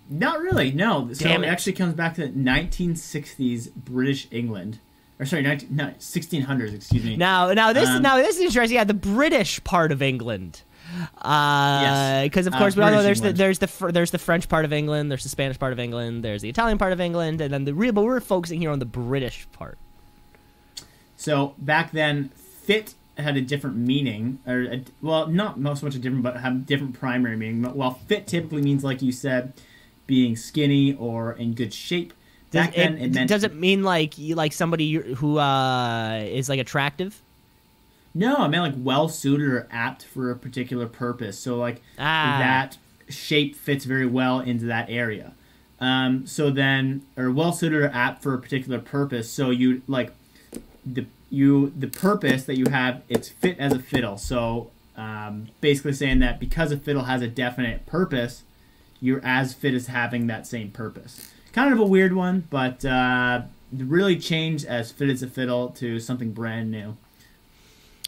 Not really, no. So Damn it it. actually comes back to 1960s British England. Or sorry, 1600s, excuse me. Now this is interesting. Yeah, the British part of England. Yes. Because of course we all know British there's the French part of England, there's the Spanish part of England, there's the Italian part of England, and then but we're focusing here on the British part. So back then, fit had a different meaning, not so much a different, but have different primary meaning. While fit typically means, like you said, being skinny or in good shape. Back then, it meant. Does it mean like somebody who is like attractive? No, it meant like well suited or apt for a particular purpose. So like that shape fits very well into that area. Or well suited or apt for a particular purpose. So you like the purpose that you have, it's fit as a fiddle. So basically saying that because a fiddle has a definite purpose, you're as fit as having that same purpose. Kind of a weird one, but really changed as fit as a fiddle to something brand new.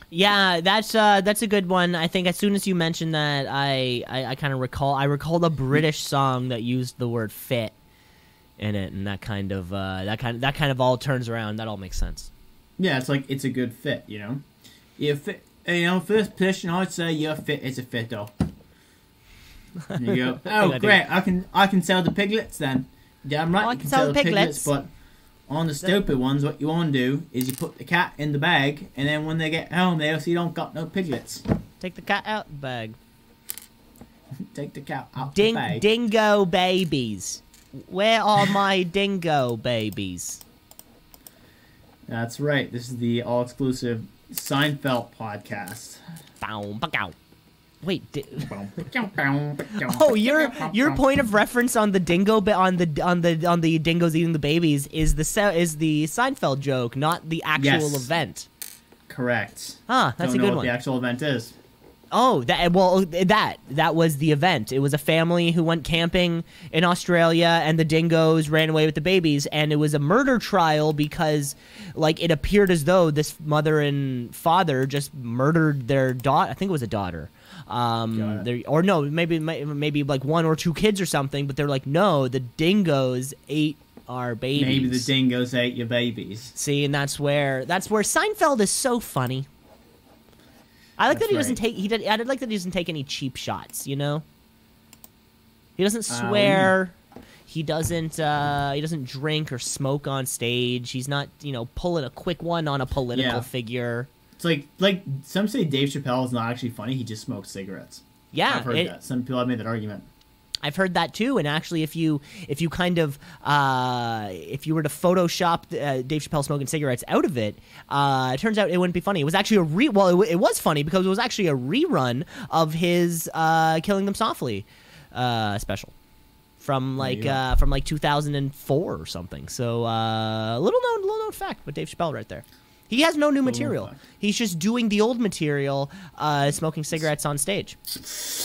Yeah, that's a good one. I think as soon as you mentioned that, I kind of recall a British song that used the word fit in it, and that kind of all turns around. That all makes sense. Yeah, it's like it's a good fit, you know. You fit, for this position, I'd say you're fit as a fiddle. And you go, oh great, I can sell the piglets then. Yeah, I'm right. I you can sell the piglets, but on the stupid ones, what you want to do is you put the cat in the bag, and then when they get home, they'll see you don't got no piglets. Take the cat out the bag. Take the cat out the bag. Dingo babies. Where are my dingo babies? That's right. This is the all-exclusive Seinfeld podcast. Wait. Oh, your point of reference on the dingo on the dingoes eating the babies is the Seinfeld joke, not the actual event. Correct. That's a good one. Don't know what the actual event is. Oh, that was the event. It was a family who went camping in Australia, and the dingoes ran away with the babies, and it was a murder trial because, like, it appeared as though this mother and father just murdered their daughter. I think it was a daughter. Or no, maybe like 1 or 2 kids or something. But they're like, no, the dingoes ate our babies. Maybe the dingoes ate your babies. See, and that's where Seinfeld is so funny. I like that he doesn't take. I like that he doesn't take any cheap shots. You know. He doesn't swear. He doesn't drink or smoke on stage. He's not, pulling a quick one on a political figure. It's like some say Dave Chappelle is not actually funny. He just smokes cigarettes. Yeah, I've heard that. Some people have made that argument. I've heard that too. And actually, if you kind of if you were to Photoshop Dave Chappelle smoking cigarettes out of it, it turns out it wouldn't be funny. It was actually it was funny because it was actually a rerun of his Killing Them Softly special. From 2004 or something. So little known fact, but Dave Chappelle right there. He has no new material. He's just doing the old material, smoking cigarettes on stage.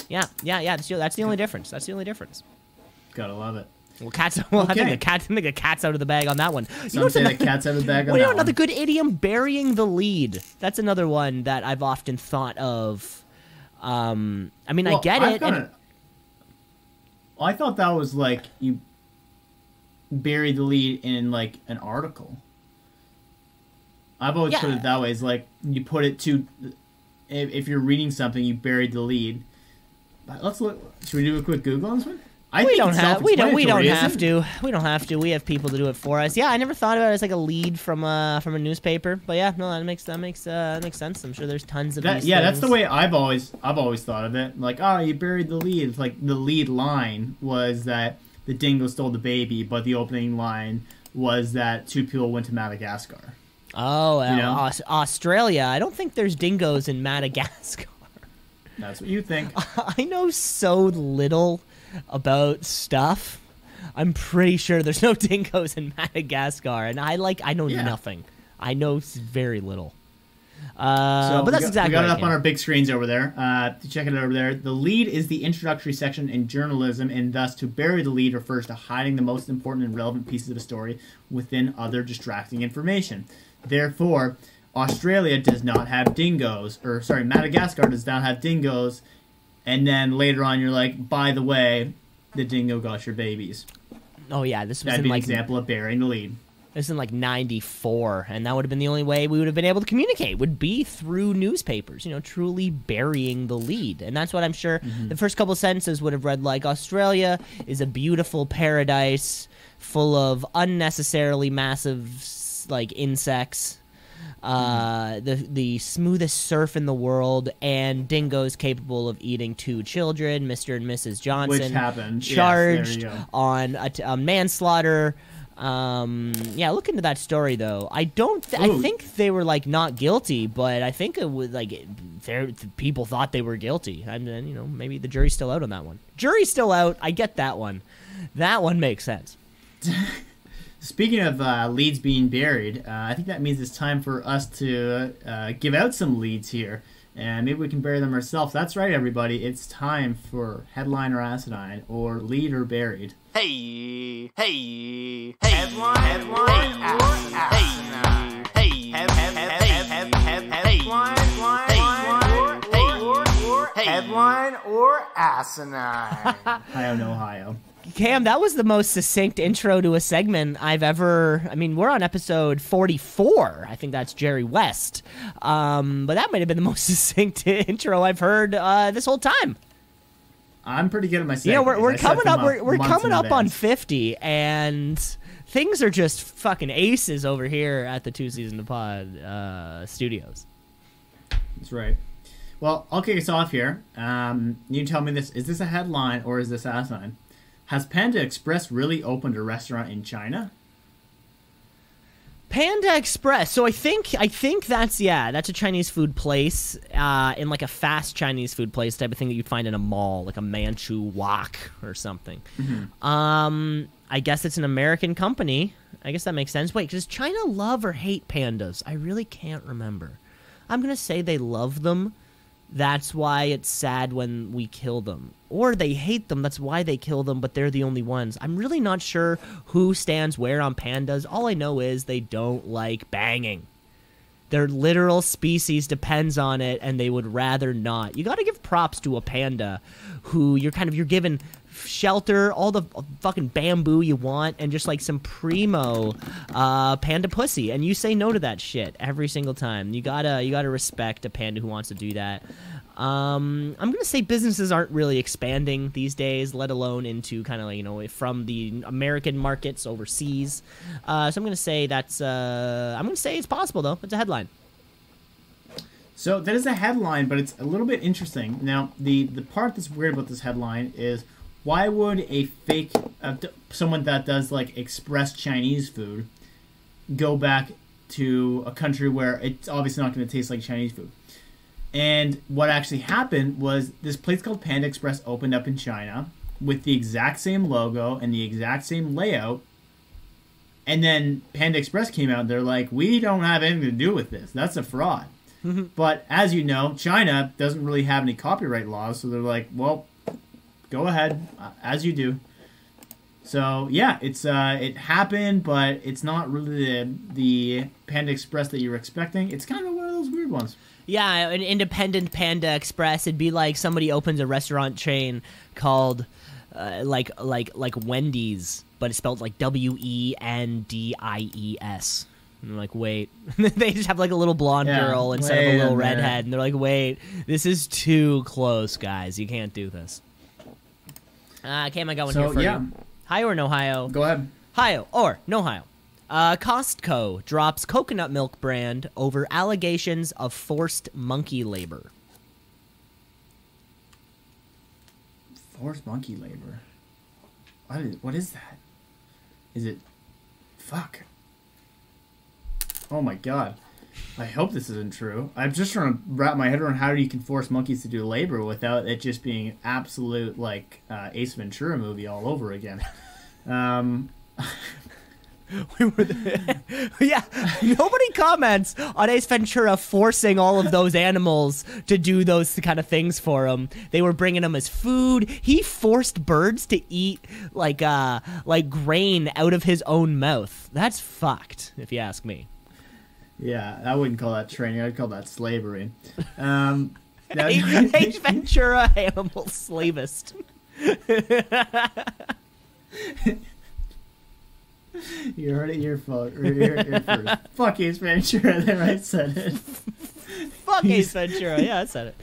Yeah. That's the only difference. Gotta love it. Well, I think the cat's out of the bag on that one. Some say the cat's out of the bag on that one. Another good idiom: burying the lead. That's another one that I've often thought of. I get it. I thought that was like you buried the lead in like an article. I've always put it that way. It's like you put it to, if you're reading something, you buried the lead. But let's look. Should we do a quick Google on this one? We don't have to. We have people to do it for us. Yeah, I never thought about it as like a lead from a newspaper. But yeah, no, that makes sense. I'm sure there's tons of these that's the way I've always thought of it. Like, oh, you buried the lead. It's like the lead line was that the dingo stole the baby, but the opening line was that two people went to Madagascar. Oh, Australia. I don't think there's dingoes in Madagascar. That's what you think. I know so little about stuff. I'm pretty sure there's no dingoes in Madagascar, and I know nothing. I know very little. But that's exactly. We got it up on our big screens over there. Check it out over there. The lead is the introductory section in journalism, and thus to bury the lead refers to hiding the most important and relevant pieces of a story within other distracting information. Therefore, Australia does not have dingoes, Madagascar does not have dingoes. And then later on, you're like, by the way, the dingo got your babies. Oh yeah, this was That'd be an example of burying the lead. This is in like '94, and that would have been the only way we would have been able to communicate. Would be through newspapers, truly burying the lead. And that's what I'm sure the first couple sentences would have read like: Australia is a beautiful paradise full of unnecessarily massive like insects. The smoothest surf in the world, and dingoes capable of eating 2 children. Mr. and Mrs. Johnson, which happened, charged on a manslaughter. Look into that story though. I think they were like not guilty, but I think it was like people thought they were guilty. And then maybe the jury's still out on that one. Jury's still out. I get that one. That one makes sense. Speaking of leads being buried, I think that means it's time for us to give out some leads here. And maybe we can bury them ourselves. That's right, everybody. It's time for Headline or Asinine, or Lead or Buried. Hey. Headline, asinine. Headline or asinine. Ohio. Cam, that was the most succinct intro to a segment I've ever... I mean, we're on episode 44. I think that's Jerry West. But that might have been the most succinct intro I've heard this whole time. I'm pretty good at my segments. We're coming up. We're coming up on 50, and things are just fucking aces over here at the Two Season Pod studios. That's right. Well, I'll kick us off here. You tell me this: is this a headline or is this asinine? Has Panda Express really opened a restaurant in China? Panda Express. So I think that's a Chinese food place, in like a fast Chinese food place type of thing that you'd find in a mall, like a Manchu Wok or something. Mm-hmm. I guess it's an American company. I guess that makes sense. Wait, does China love or hate pandas? I really can't remember. I'm gonna say they love them. That's why it's sad when we kill them. Or they hate them, that's why they kill them, but they're the only ones. I'm really not sure who stands where on pandas. All I know is they don't like banging. Their literal species depends on it, and they would rather not. You gotta give props to a panda who you're given shelter, all the fucking bamboo you want, and just like some primo panda pussy, and you say no to that shit every single time. You gotta respect a panda who wants to do that. I'm going to say businesses aren't really expanding these days, let alone into kind of like, from the American markets overseas. So I'm going to say I'm going to say it's possible, though. It's a headline. So that is a headline, but it's a little bit interesting. Now, the part that's weird about this headline is why would a fake, someone that does like express Chinese food go back to a country where it's obviously not going to taste like Chinese food? And what actually happened was this place called Panda Express opened up in China with the exact same logo and the exact same layout. And then Panda Express came out and they're like, we don't have anything to do with this. That's a fraud. But as you know, China doesn't really have any copyright laws, so they're like, well, go ahead, as you do. So yeah, it happened, but it's not really the Panda Express that you were expecting. It's kind of one of those weird ones. Yeah, an independent Panda Express. It'd be like somebody opens a restaurant chain called like Wendy's, but it's spelled like Wendies. And I'm like, wait. They just have like a little blonde girl instead of a little redhead. And they're like, wait, this is too close, guys. You can't do this. Cam, I got one here for you. Hi or no Ohio? Go ahead. Ohio or no Ohio. Costco drops coconut milk brand over allegations of forced monkey labor. Forced monkey labor? What is that? Is it... Fuck. Oh my god. I hope this isn't true. I'm just trying to wrap my head around how you can force monkeys to do labor without it just being absolute, like, Ace Ventura movie all over again. Yeah, nobody comments on Ace Ventura forcing all of those animals to do those kind of things for him. They were bringing him as food. He forced birds to eat like grain out of his own mouth. That's fucked, if you ask me. Yeah, I wouldn't call that training. I'd call that slavery. Ace Ventura, animal slavist. You heard it here first. Fuck Ace Ventura. There, I said it. Fuck Ace Ventura. Yeah, I said it.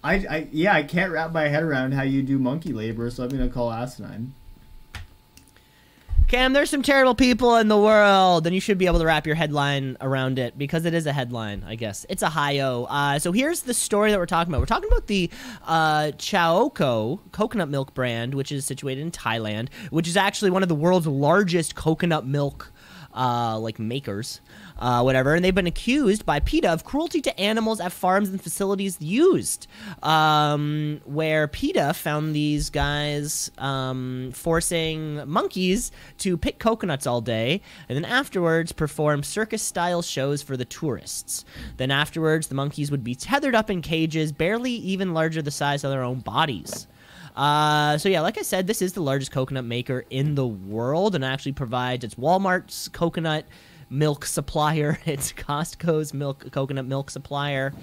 I can't wrap my head around how you do monkey labor, so I'm gonna call asinine. Cam, there's some terrible people in the world, and you should be able to wrap your headline around it because it is a headline, I guess. It's Ohio. So here's the story that we're talking about. We're talking about the Chaoko coconut milk brand, which is situated in Thailand, which is actually one of the world's largest coconut milk makers. Whatever, and they've been accused by PETA of cruelty to animals at farms and facilities used, where PETA found these guys forcing monkeys to pick coconuts all day, and then afterwards perform circus-style shows for the tourists. Then afterwards, the monkeys would be tethered up in cages, barely even larger the size of their own bodies. So yeah, like I said, this is the largest coconut maker in the world, and actually provides its Walmart's coconut milk supplier, it's Costco's coconut milk supplier,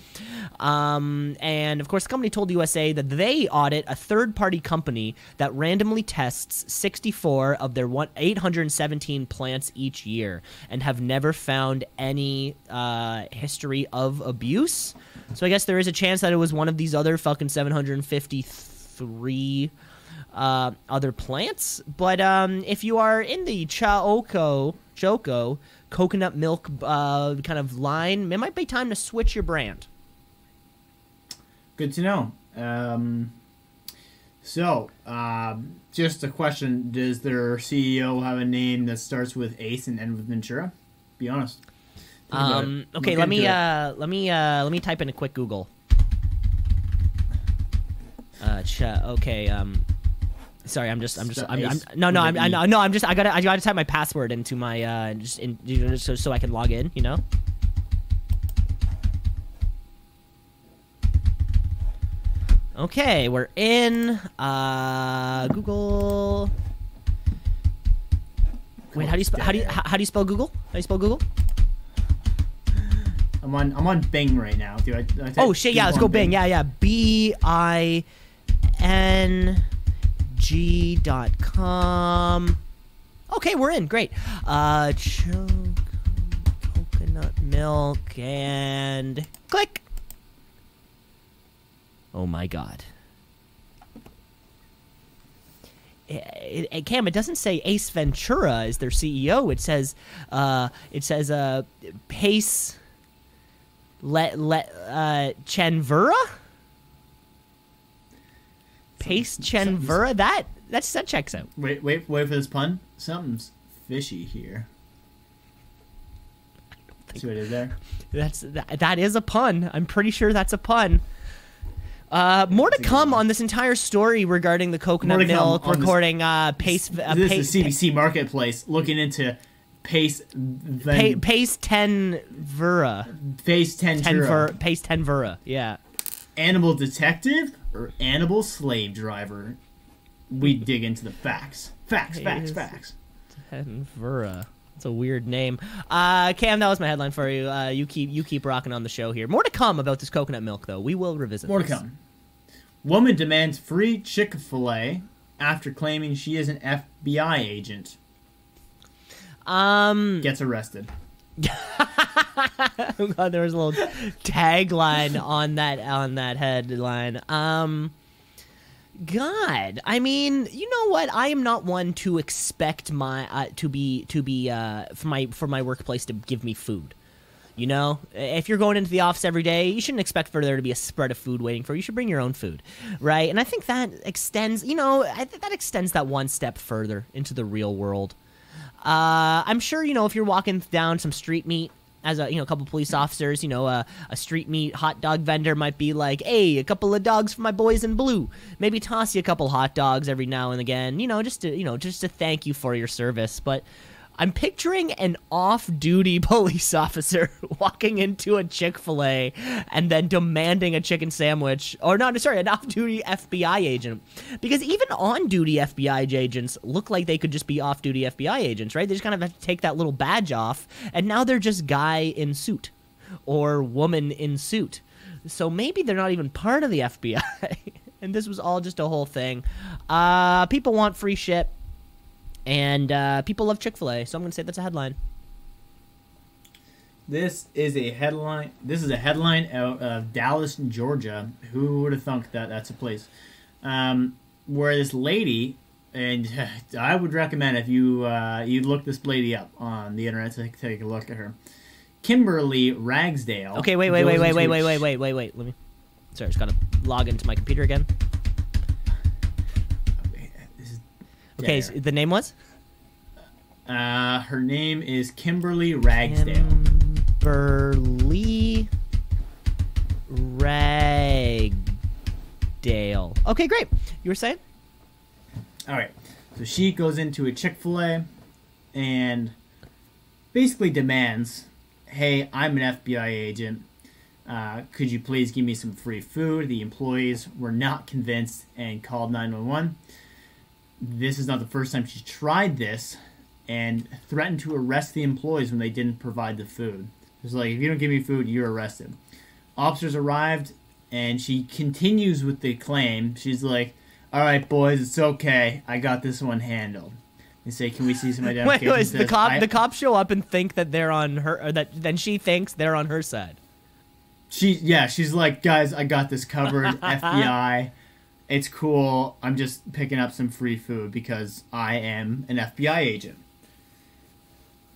and of course the company told USA that they audit a third-party company that randomly tests 64 of their 817 plants each year and have never found any history of abuse. So I guess there is a chance that it was one of these other fucking 753 other plants. But if you are in the Chaoko coconut milk kind of line, it might be time to switch your brand. Good to know. Just a question: does their CEO have a name that starts with Ace and ends with Ventura? Be honest. Okay, let me type in a quick Google. Sorry, I gotta type my password into my so I can log in, you know. Okay, we're in Google. Wait, how do you spell Google? How do you spell Google? I'm on Bing right now. Oh shit! Yeah, let's go Bing. Yeah. BING.com. Okay, we're in. Great. Coconut coconut milk, and click. Oh my god. Cam, it doesn't say Ace Ventura is their CEO. It says Pace Tenvura? Pace Tenvura? That checks out. Wait for this pun. Something's fishy here. See what I did there? That is a pun. I'm pretty sure that's a pun. More to come on this entire story regarding the coconut milk recording. Pace. This is CBC Marketplace looking into Pace. Pace Tenvura. Pace Tenvura. Pace Tenvura. Yeah. Animal detective or animal slave driver? We dig into the facts. Facts. Tenvura. It's a weird name. Cam, that was my headline for you. You keep rocking on the show here. More to come about this coconut milk, though. We will revisit More this. to come. Woman demands free Chick-fil-A after claiming she is an FBI agent. Gets arrested. Oh God, there was a little tagline on that headline. God, I mean, you know what? I am not one to expect my for my workplace to give me food. You know, if you're going into the office every day, you shouldn't expect for there to be a spread of food waiting for you. You should bring your own food, right? And I think that extends, that extends that one step further into the real world. I'm sure, if you're walking down some street meat, as a couple police officers, a street meat hot dog vendor might be like, hey, a couple of dogs for my boys in blue. Maybe toss you a couple hot dogs every now and again, just to thank you for your service. But I'm picturing an off-duty police officer walking into a Chick-fil-A and then demanding a chicken sandwich. Or not, sorry, an off-duty FBI agent. Because even on-duty FBI agents look like they could just be off-duty FBI agents, right? They just kind of have to take that little badge off, and now they're just guy in suit or woman in suit. So maybe they're not even part of the FBI. And this was all just a whole thing. People want free shit. And people love Chick-fil-A, so I'm going to say that's a headline. This is a headline. This is a headline out of Dallas, Georgia. Who would have thunk that that's a place? Where this lady, and I would recommend if you look this lady up on the internet to take a look at her. Kimberly Ragsdale. Okay, wait. Let me. Sorry, I just got to log into my computer again. Okay, so the name was? Her name is Kimberly Ragsdale. Kimberly Ragdale. Okay, great. You were saying? All right. So she goes into a Chick-fil-A and basically demands, hey, I'm an FBI agent. Could you please give me some free food? The employees were not convinced and called 911. This is not the first time she's tried this and threatened to arrest the employees when they didn't provide the food. It's like, if you don't give me food, you're arrested. Officers arrived, and she continues with the claim. She's like, all right, boys, it's okay. I got this one handled. They say, can we see some identification? Wait, the cops show up and think that they're on her, or that then she thinks they're on her side. She's like, guys, I got this covered, FBI. It's cool. I'm just picking up some free food because I am an FBI agent.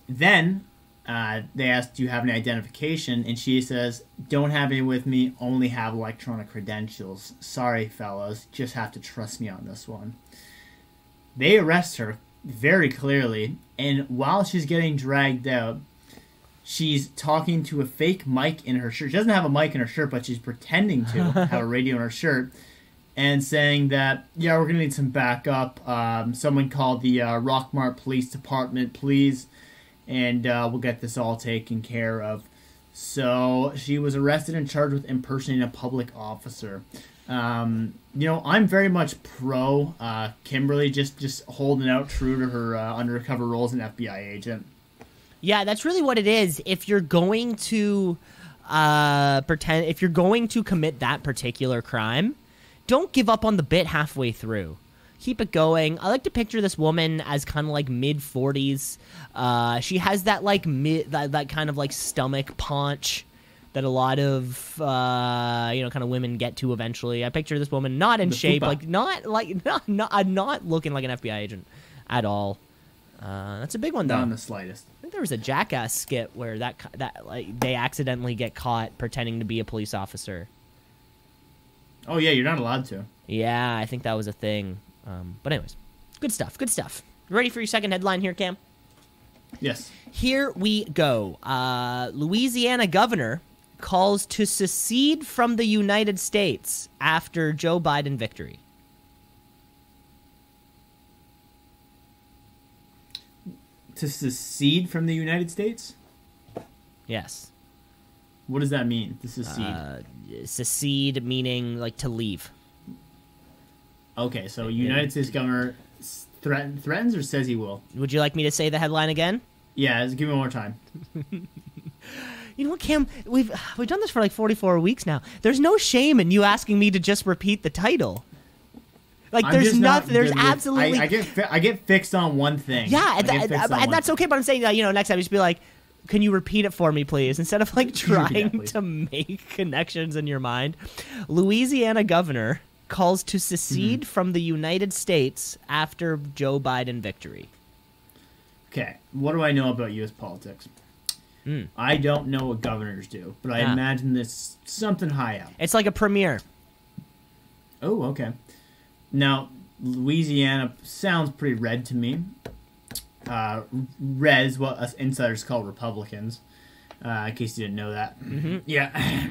Then they asked, do you have any identification? And she says, don't have any with me, only have electronic credentials. Sorry, fellas, just have to trust me on this one. They arrest her very clearly, and while she's getting dragged out, she's talking to a fake mic in her shirt. She doesn't have a mic in her shirt, but she's pretending to have a radio in her shirt. And saying that, yeah, we're going to need some backup. Someone called the Rockmart Police Department, please. And we'll get this all taken care of. So she was arrested and charged with impersonating a public officer. I'm very much pro Kimberly just holding out true to her undercover role as an FBI agent. Yeah, that's really what it is. If you're going to if you're going to commit that particular crime, don't give up on the bit halfway through. keep it going. I like to picture this woman as kind of like mid-40s. She has that like that kind of like stomach paunch that a lot of kind of women get to eventually. I picture this woman not in shape, not looking like an FBI agent at all. That's a big one, though. Not in the slightest. I think there was a Jackass skit where that like they accidentally get caught pretending to be a police officer. Oh yeah, you're not allowed to. Yeah, I think that was a thing. But anyways, good stuff. Good stuff. You ready for your second headline here, Cam? Yes. Here we go. Louisiana governor calls to secede from the United States after Joe Biden victory. To secede from the United States? Yes. What does that mean, to secede? Secede meaning like to leave. Okay, so United States governor threatens or says he will? Would you like me to say the headline again? Yeah, give me one more time. You know what, Cam? We've done this for like 44 weeks now. There's no shame in you asking me to just repeat the title. Like, there's nothing. There's absolutely. I get fixed on one thing. Yeah, and that's okay. But I'm saying that next time you just be like, "Can you repeat it for me, please?" Instead of like trying to make connections in your mind. Louisiana governor calls to secede from the United States after Joe Biden victory. Okay, what do I know about U.S. politics? I don't know what governors do, but I imagine this something high up. It's like a premier. Oh, okay. Now, Louisiana sounds pretty red to me. Red is what us insiders call Republicans, in case you didn't know that. Mm-hmm. Yeah.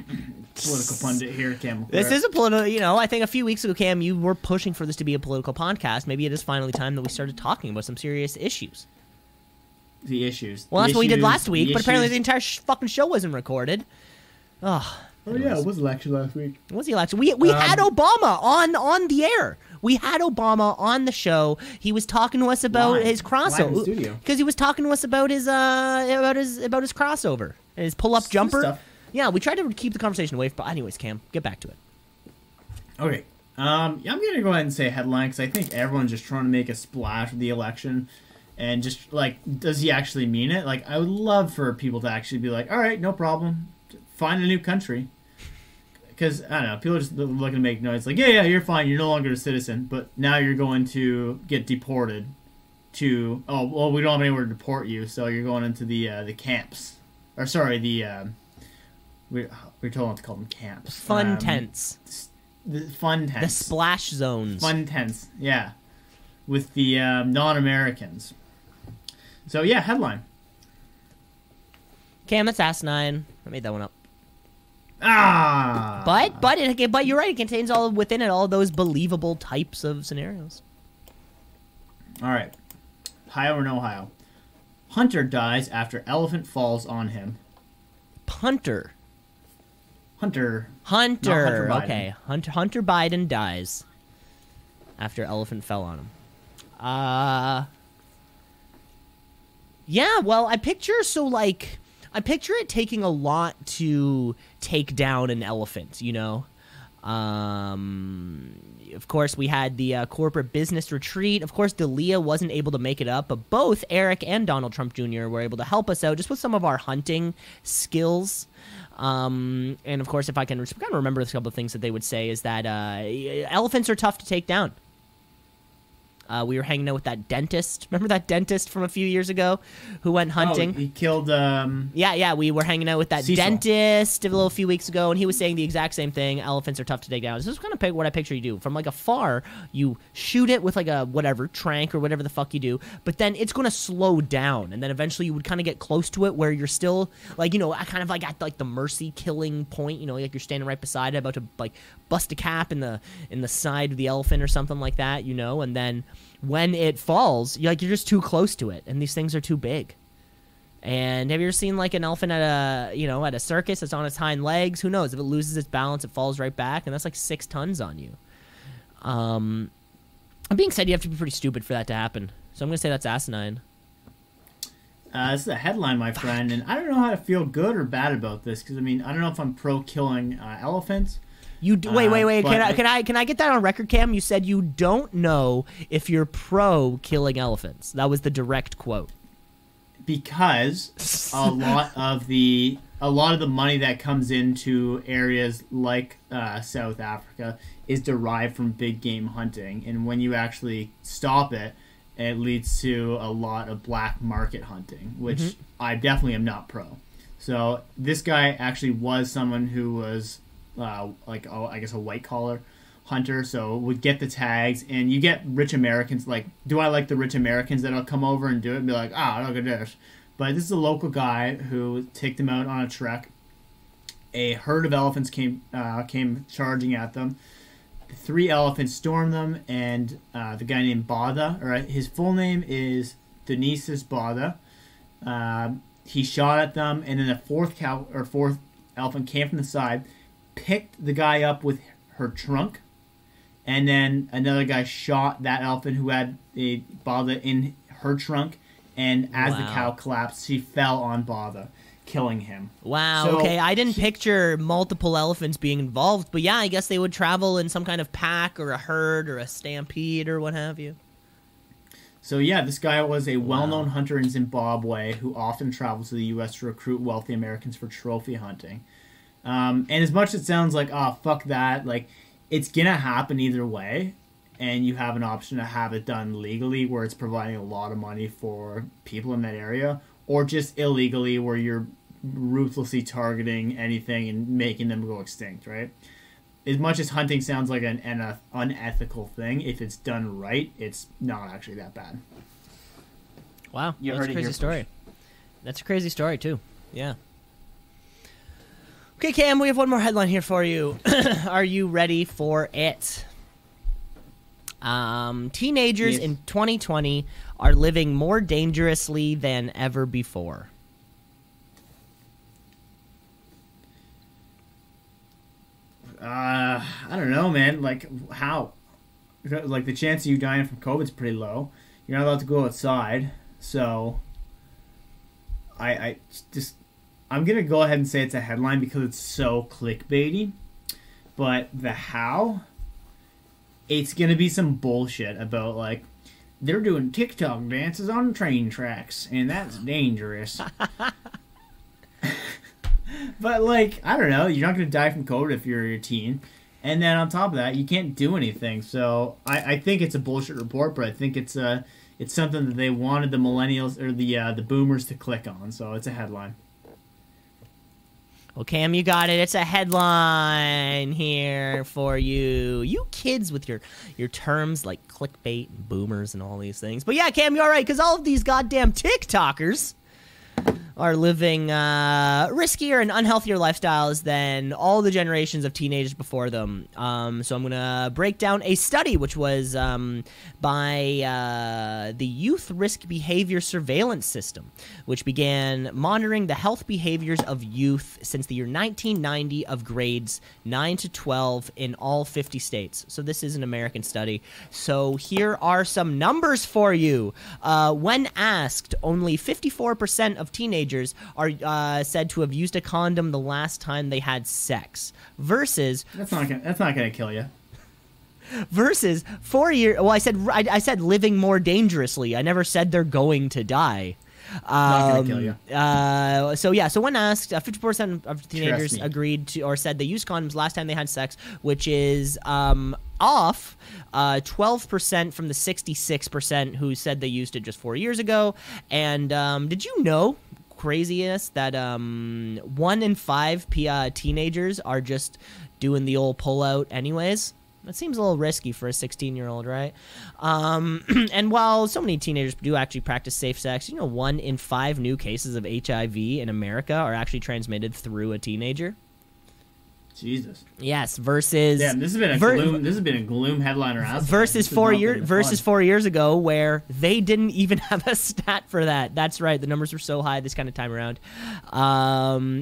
Political pundit here, Cam. This is a political, I think a few weeks ago, Cam, you were pushing for this to be a political podcast. Maybe it is finally time that we started talking about some serious issues. The issues. Well, that's what we did last week, but apparently the entire fucking show wasn't recorded. Oh yeah, it was election last week. It was the election. We had Obama on the air. We had Obama on the show. He was talking to us about his crossover because he was talking to us about his crossover and his pull-up jumper. Stuff. Yeah, we tried to keep the conversation away. But anyways, Cam, get back to it. Okay. I'm gonna go ahead and say headline because I think everyone's just trying to make a splash with the election. And just, like, does he actually mean it? Like, I would love for people to actually be like, all right, no problem. Find a new country. Because, I don't know, people are just looking to make noise. Like, yeah, you're fine. You're no longer a citizen. But now you're going to get deported to... Oh, well, we don't have anywhere to deport you. So you're going into the camps. Or, sorry, we're told not to call them camps. Fun tents. The fun tents. The splash zones. Fun tents, yeah. With the non-Americans. So, yeah, headline. Cam, that's asinine. I made that one up. Ah! But you're right. It contains within it all those believable types of scenarios. All right. Ohio or no Ohio. Hunter dies after elephant falls on him. Hunter. Hunter Biden. Okay. Hunter Biden dies after elephant fell on him. Yeah, well, I picture it taking a lot to take down an elephant, Of course, we had the corporate business retreat. Of course, D'Elia wasn't able to make it up, but both Eric and Donald Trump Jr. were able to help us out just with some of our hunting skills. And, of course, if I can kind of remember a couple of things that they would say is that elephants are tough to take down. We were hanging out with that dentist. Remember that dentist from a few years ago who went hunting? Oh, he killed... Yeah, we were hanging out with that dentist a few weeks ago, and he was saying the exact same thing. Elephants are tough to take down. This is kind of what I picture you do. From, like, afar, you shoot it with, like, a trank or whatever the fuck you do, but then it's going to slow down, and then eventually you would kind of get close to it where you're still, like, kind of, like, at, like, the mercy killing point, like you're standing right beside it, about to, like, bust a cap in the side of the elephant or something like that, and then... when it falls, you're just too close to it, and these things are too big. And have you ever seen like an elephant at a circus that's on its hind legs? Who knows? If it loses its balance, it falls right back, and that's like 6 tons on you. Being said, you have to be pretty stupid for that to happen. So I'm gonna say that's asinine. This is a headline, my friend, and I don't know how to feel good or bad about this because I don't know if I'm pro killing elephants Wait. but Can I get that on record, Cam? You said you don't know if you're pro killing elephants. That was the direct quote. Because a lot of the money that comes into areas like South Africa is derived from big game hunting, and when you actually stop it, it leads to a lot of black market hunting, which I definitely am not pro. So this guy actually was someone who was I guess a white collar hunter, so would get the tags, and you get rich Americans. Like, do I like the rich Americans that'll come over and do it and be like, look at this? But this is a local guy who took them out on a trek. A herd of elephants came charging at them. 3 elephants stormed them, and the guy named Bada, his full name is Dionysius Bada. He shot at them, and then a fourth elephant came from the side, picked the guy up with her trunk, and then another guy shot that elephant who had a Bada in her trunk, and as the cow collapsed, she fell on Bada, killing him. Wow, So, okay, I didn't picture multiple elephants being involved, but yeah, I guess they would travel in some kind of pack or a herd or a stampede or what have you. So yeah, this guy was a well-known hunter in Zimbabwe who often travels to the U.S. to recruit wealthy Americans for trophy hunting. And as much as it sounds like, fuck that, like, it's gonna happen either way, and you have an option to have it done legally where it's providing a lot of money for people in that area, or just illegally where you're ruthlessly targeting anything and making them go extinct, right? As much as hunting sounds like an unethical thing, if it's done right, it's not actually that bad. Wow, You that's heard a it crazy here story. first. That's a crazy story, too. Yeah. Okay, Cam, we have one more headline here for you. Are you ready for it? Teenagers in 2020 are living more dangerously than ever before. I don't know, man. Like, how? Like, the chance of you dying from COVID is pretty low. You're not allowed to go outside, so I'm gonna go ahead and say it's a headline because it's so clickbaity. But the how, it's gonna be some bullshit about, like, they're doing TikTok dances on train tracks, and that's dangerous. But, like, I don't know. You're not going to die from COVID if you're a teen. And then on top of that, you can't do anything. So I think it's a bullshit report, but I think it's something that they wanted the millennials or the boomers to click on. So it's a headline. Well, Cam, you got it. It's a headline here for you. You kids with your terms like clickbait and boomers and all these things. But yeah, Cam, you're all right, because all of these goddamn TikTokers are living riskier and unhealthier lifestyles than all the generations of teenagers before them. So I'm going to break down a study which was by the Youth Risk Behavior Surveillance System, which began monitoring the health behaviors of youth since the year 1990 of grades 9 to 12 in all 50 states. So this is an American study. So here are some numbers for you. When asked, only 54% of teenagers are said to have used a condom the last time they had sex, versus That's not gonna kill you. versus 4 years. Well, I said living more dangerously. I never said they're going to die. Not gonna kill you. So when asked, 50% of teenagers me. agreed to or said they used condoms last time they had sex, which is off 12% from the 66% who said they used it just 4 years ago. And did you know, craziest, that 1 in 5 teenagers are just doing the old pullout anyways? That seems a little risky for a 16-year-old, right? And while so many teenagers do actually practice safe sex, 1 in 5 new cases of HIV in America are actually transmitted through a teenager. Jesus. Yes, versus Damn, this has been a gloom headliner. Versus 4 years ago, where they didn't even have a stat for that. That's right, the numbers were so high this kind of time around.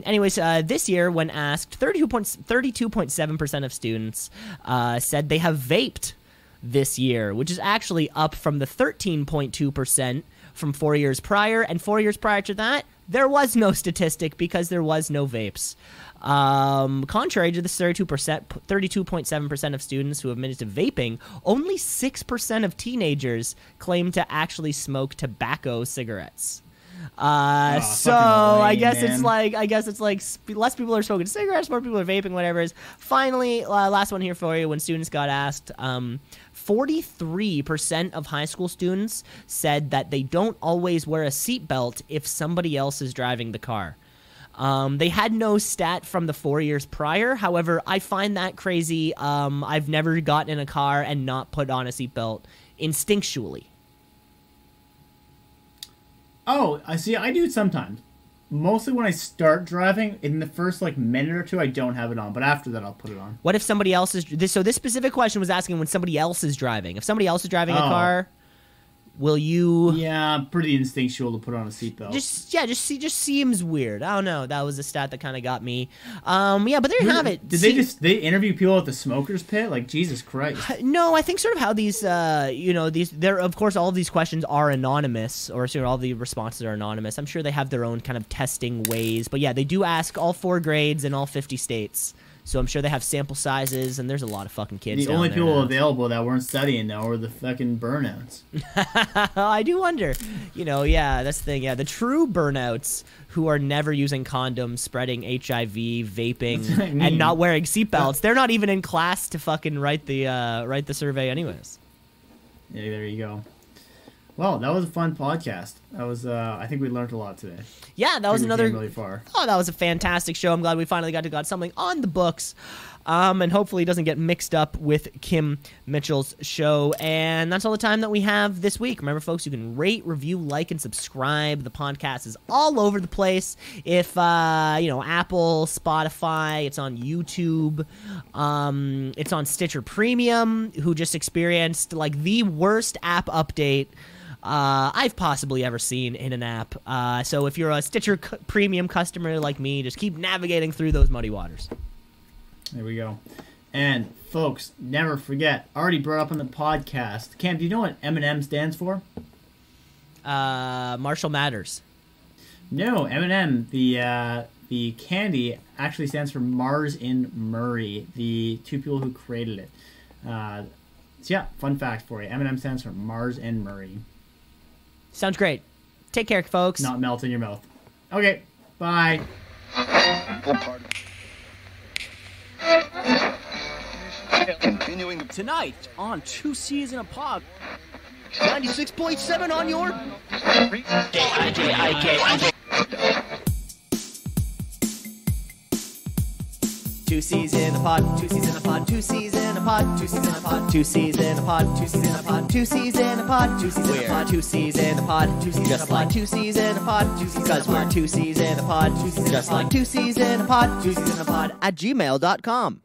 Anyways, this year, when asked, 32.7% of students said they have vaped this year, which is actually up from the 13.2% from 4 years prior, and 4 years prior to that, there was no statistic because there was no vapes. Contrary to the 32.7% of students who admitted to vaping, only 6% of teenagers claim to actually smoke tobacco cigarettes. So I guess it's like less people are smoking cigarettes, more people are vaping, whatever it is. Finally, last one here for you. When students got asked, 43% of high school students said that they don't always wear a seatbelt if somebody else is driving the car. They had no stat from the 4 years prior. However, I find that crazy. I've never gotten in a car and not put on a seatbelt instinctually. Oh, I see. I do it sometimes. Mostly when I start driving, in the first minute or two, I don't have it on. But after that, I'll put it on. What if somebody else is... So this specific question was asking when somebody else is driving. If somebody else is driving a car, will you... Yeah, pretty instinctual to put on a seatbelt. Just seems weird. I don't know. That was a stat that kind of got me. But there you have it. Did they interview people at the smokers pit? Like, Jesus Christ. No, I think sort of how these, of course, all of these questions are anonymous, or all the responses are anonymous. I'm sure they have their own kind of testing ways. But yeah, they do ask all 4 grades in all 50 states. So I'm sure they have sample sizes, and there's a lot of fucking kids. The only people available that weren't studying though were the fucking burnouts. I do wonder. That's the thing. Yeah, the true burnouts who are never using condoms, spreading HIV, vaping, and not wearing seatbelts. They're not even in class to fucking write the survey, anyways. Yeah, there you go. Well, that was a fun podcast. That was, I think we learned a lot today. Yeah, that was another. Really far. Oh, that was a fantastic show. I'm glad we finally got something on the books, and hopefully it doesn't get mixed up with Kim Mitchell's show. And that's all the time that we have this week. Remember, folks, you can rate, review, like, and subscribe. The podcast is all over the place. If Apple, Spotify, it's on YouTube. It's on Stitcher Premium, who just experienced the worst app update I've possibly ever seen in an app. So if you're a Stitcher Premium customer like me, just keep navigating through those muddy waters. There we go. And folks, never forget, already brought up on the podcast. Cam, do you know what M&M stands for? Marshall Matters. No, M&M, the candy, actually stands for Mars and Murray, the 2 people who created it. So yeah, fun fact for you. M&M stands for Mars and Murray. Sounds great. Take care, folks. Not melt in your mouth. Okay, bye. Continuing tonight on 2 C's in a Pod. 96.7 on your Two C's in a pod, 2 C's in a pod, 2 C's in a pod, 2 C's in a pod, 2 C's in a pod, 2 C's in a pod, 2 C's in a pod, 2 C's in a pod, 2 C's in a pod, 2 C's just like 2 C's in a pod, because we're 2 C's in a pod, just like 2 C's in a pod, 2 C's in a pod at gmail.com.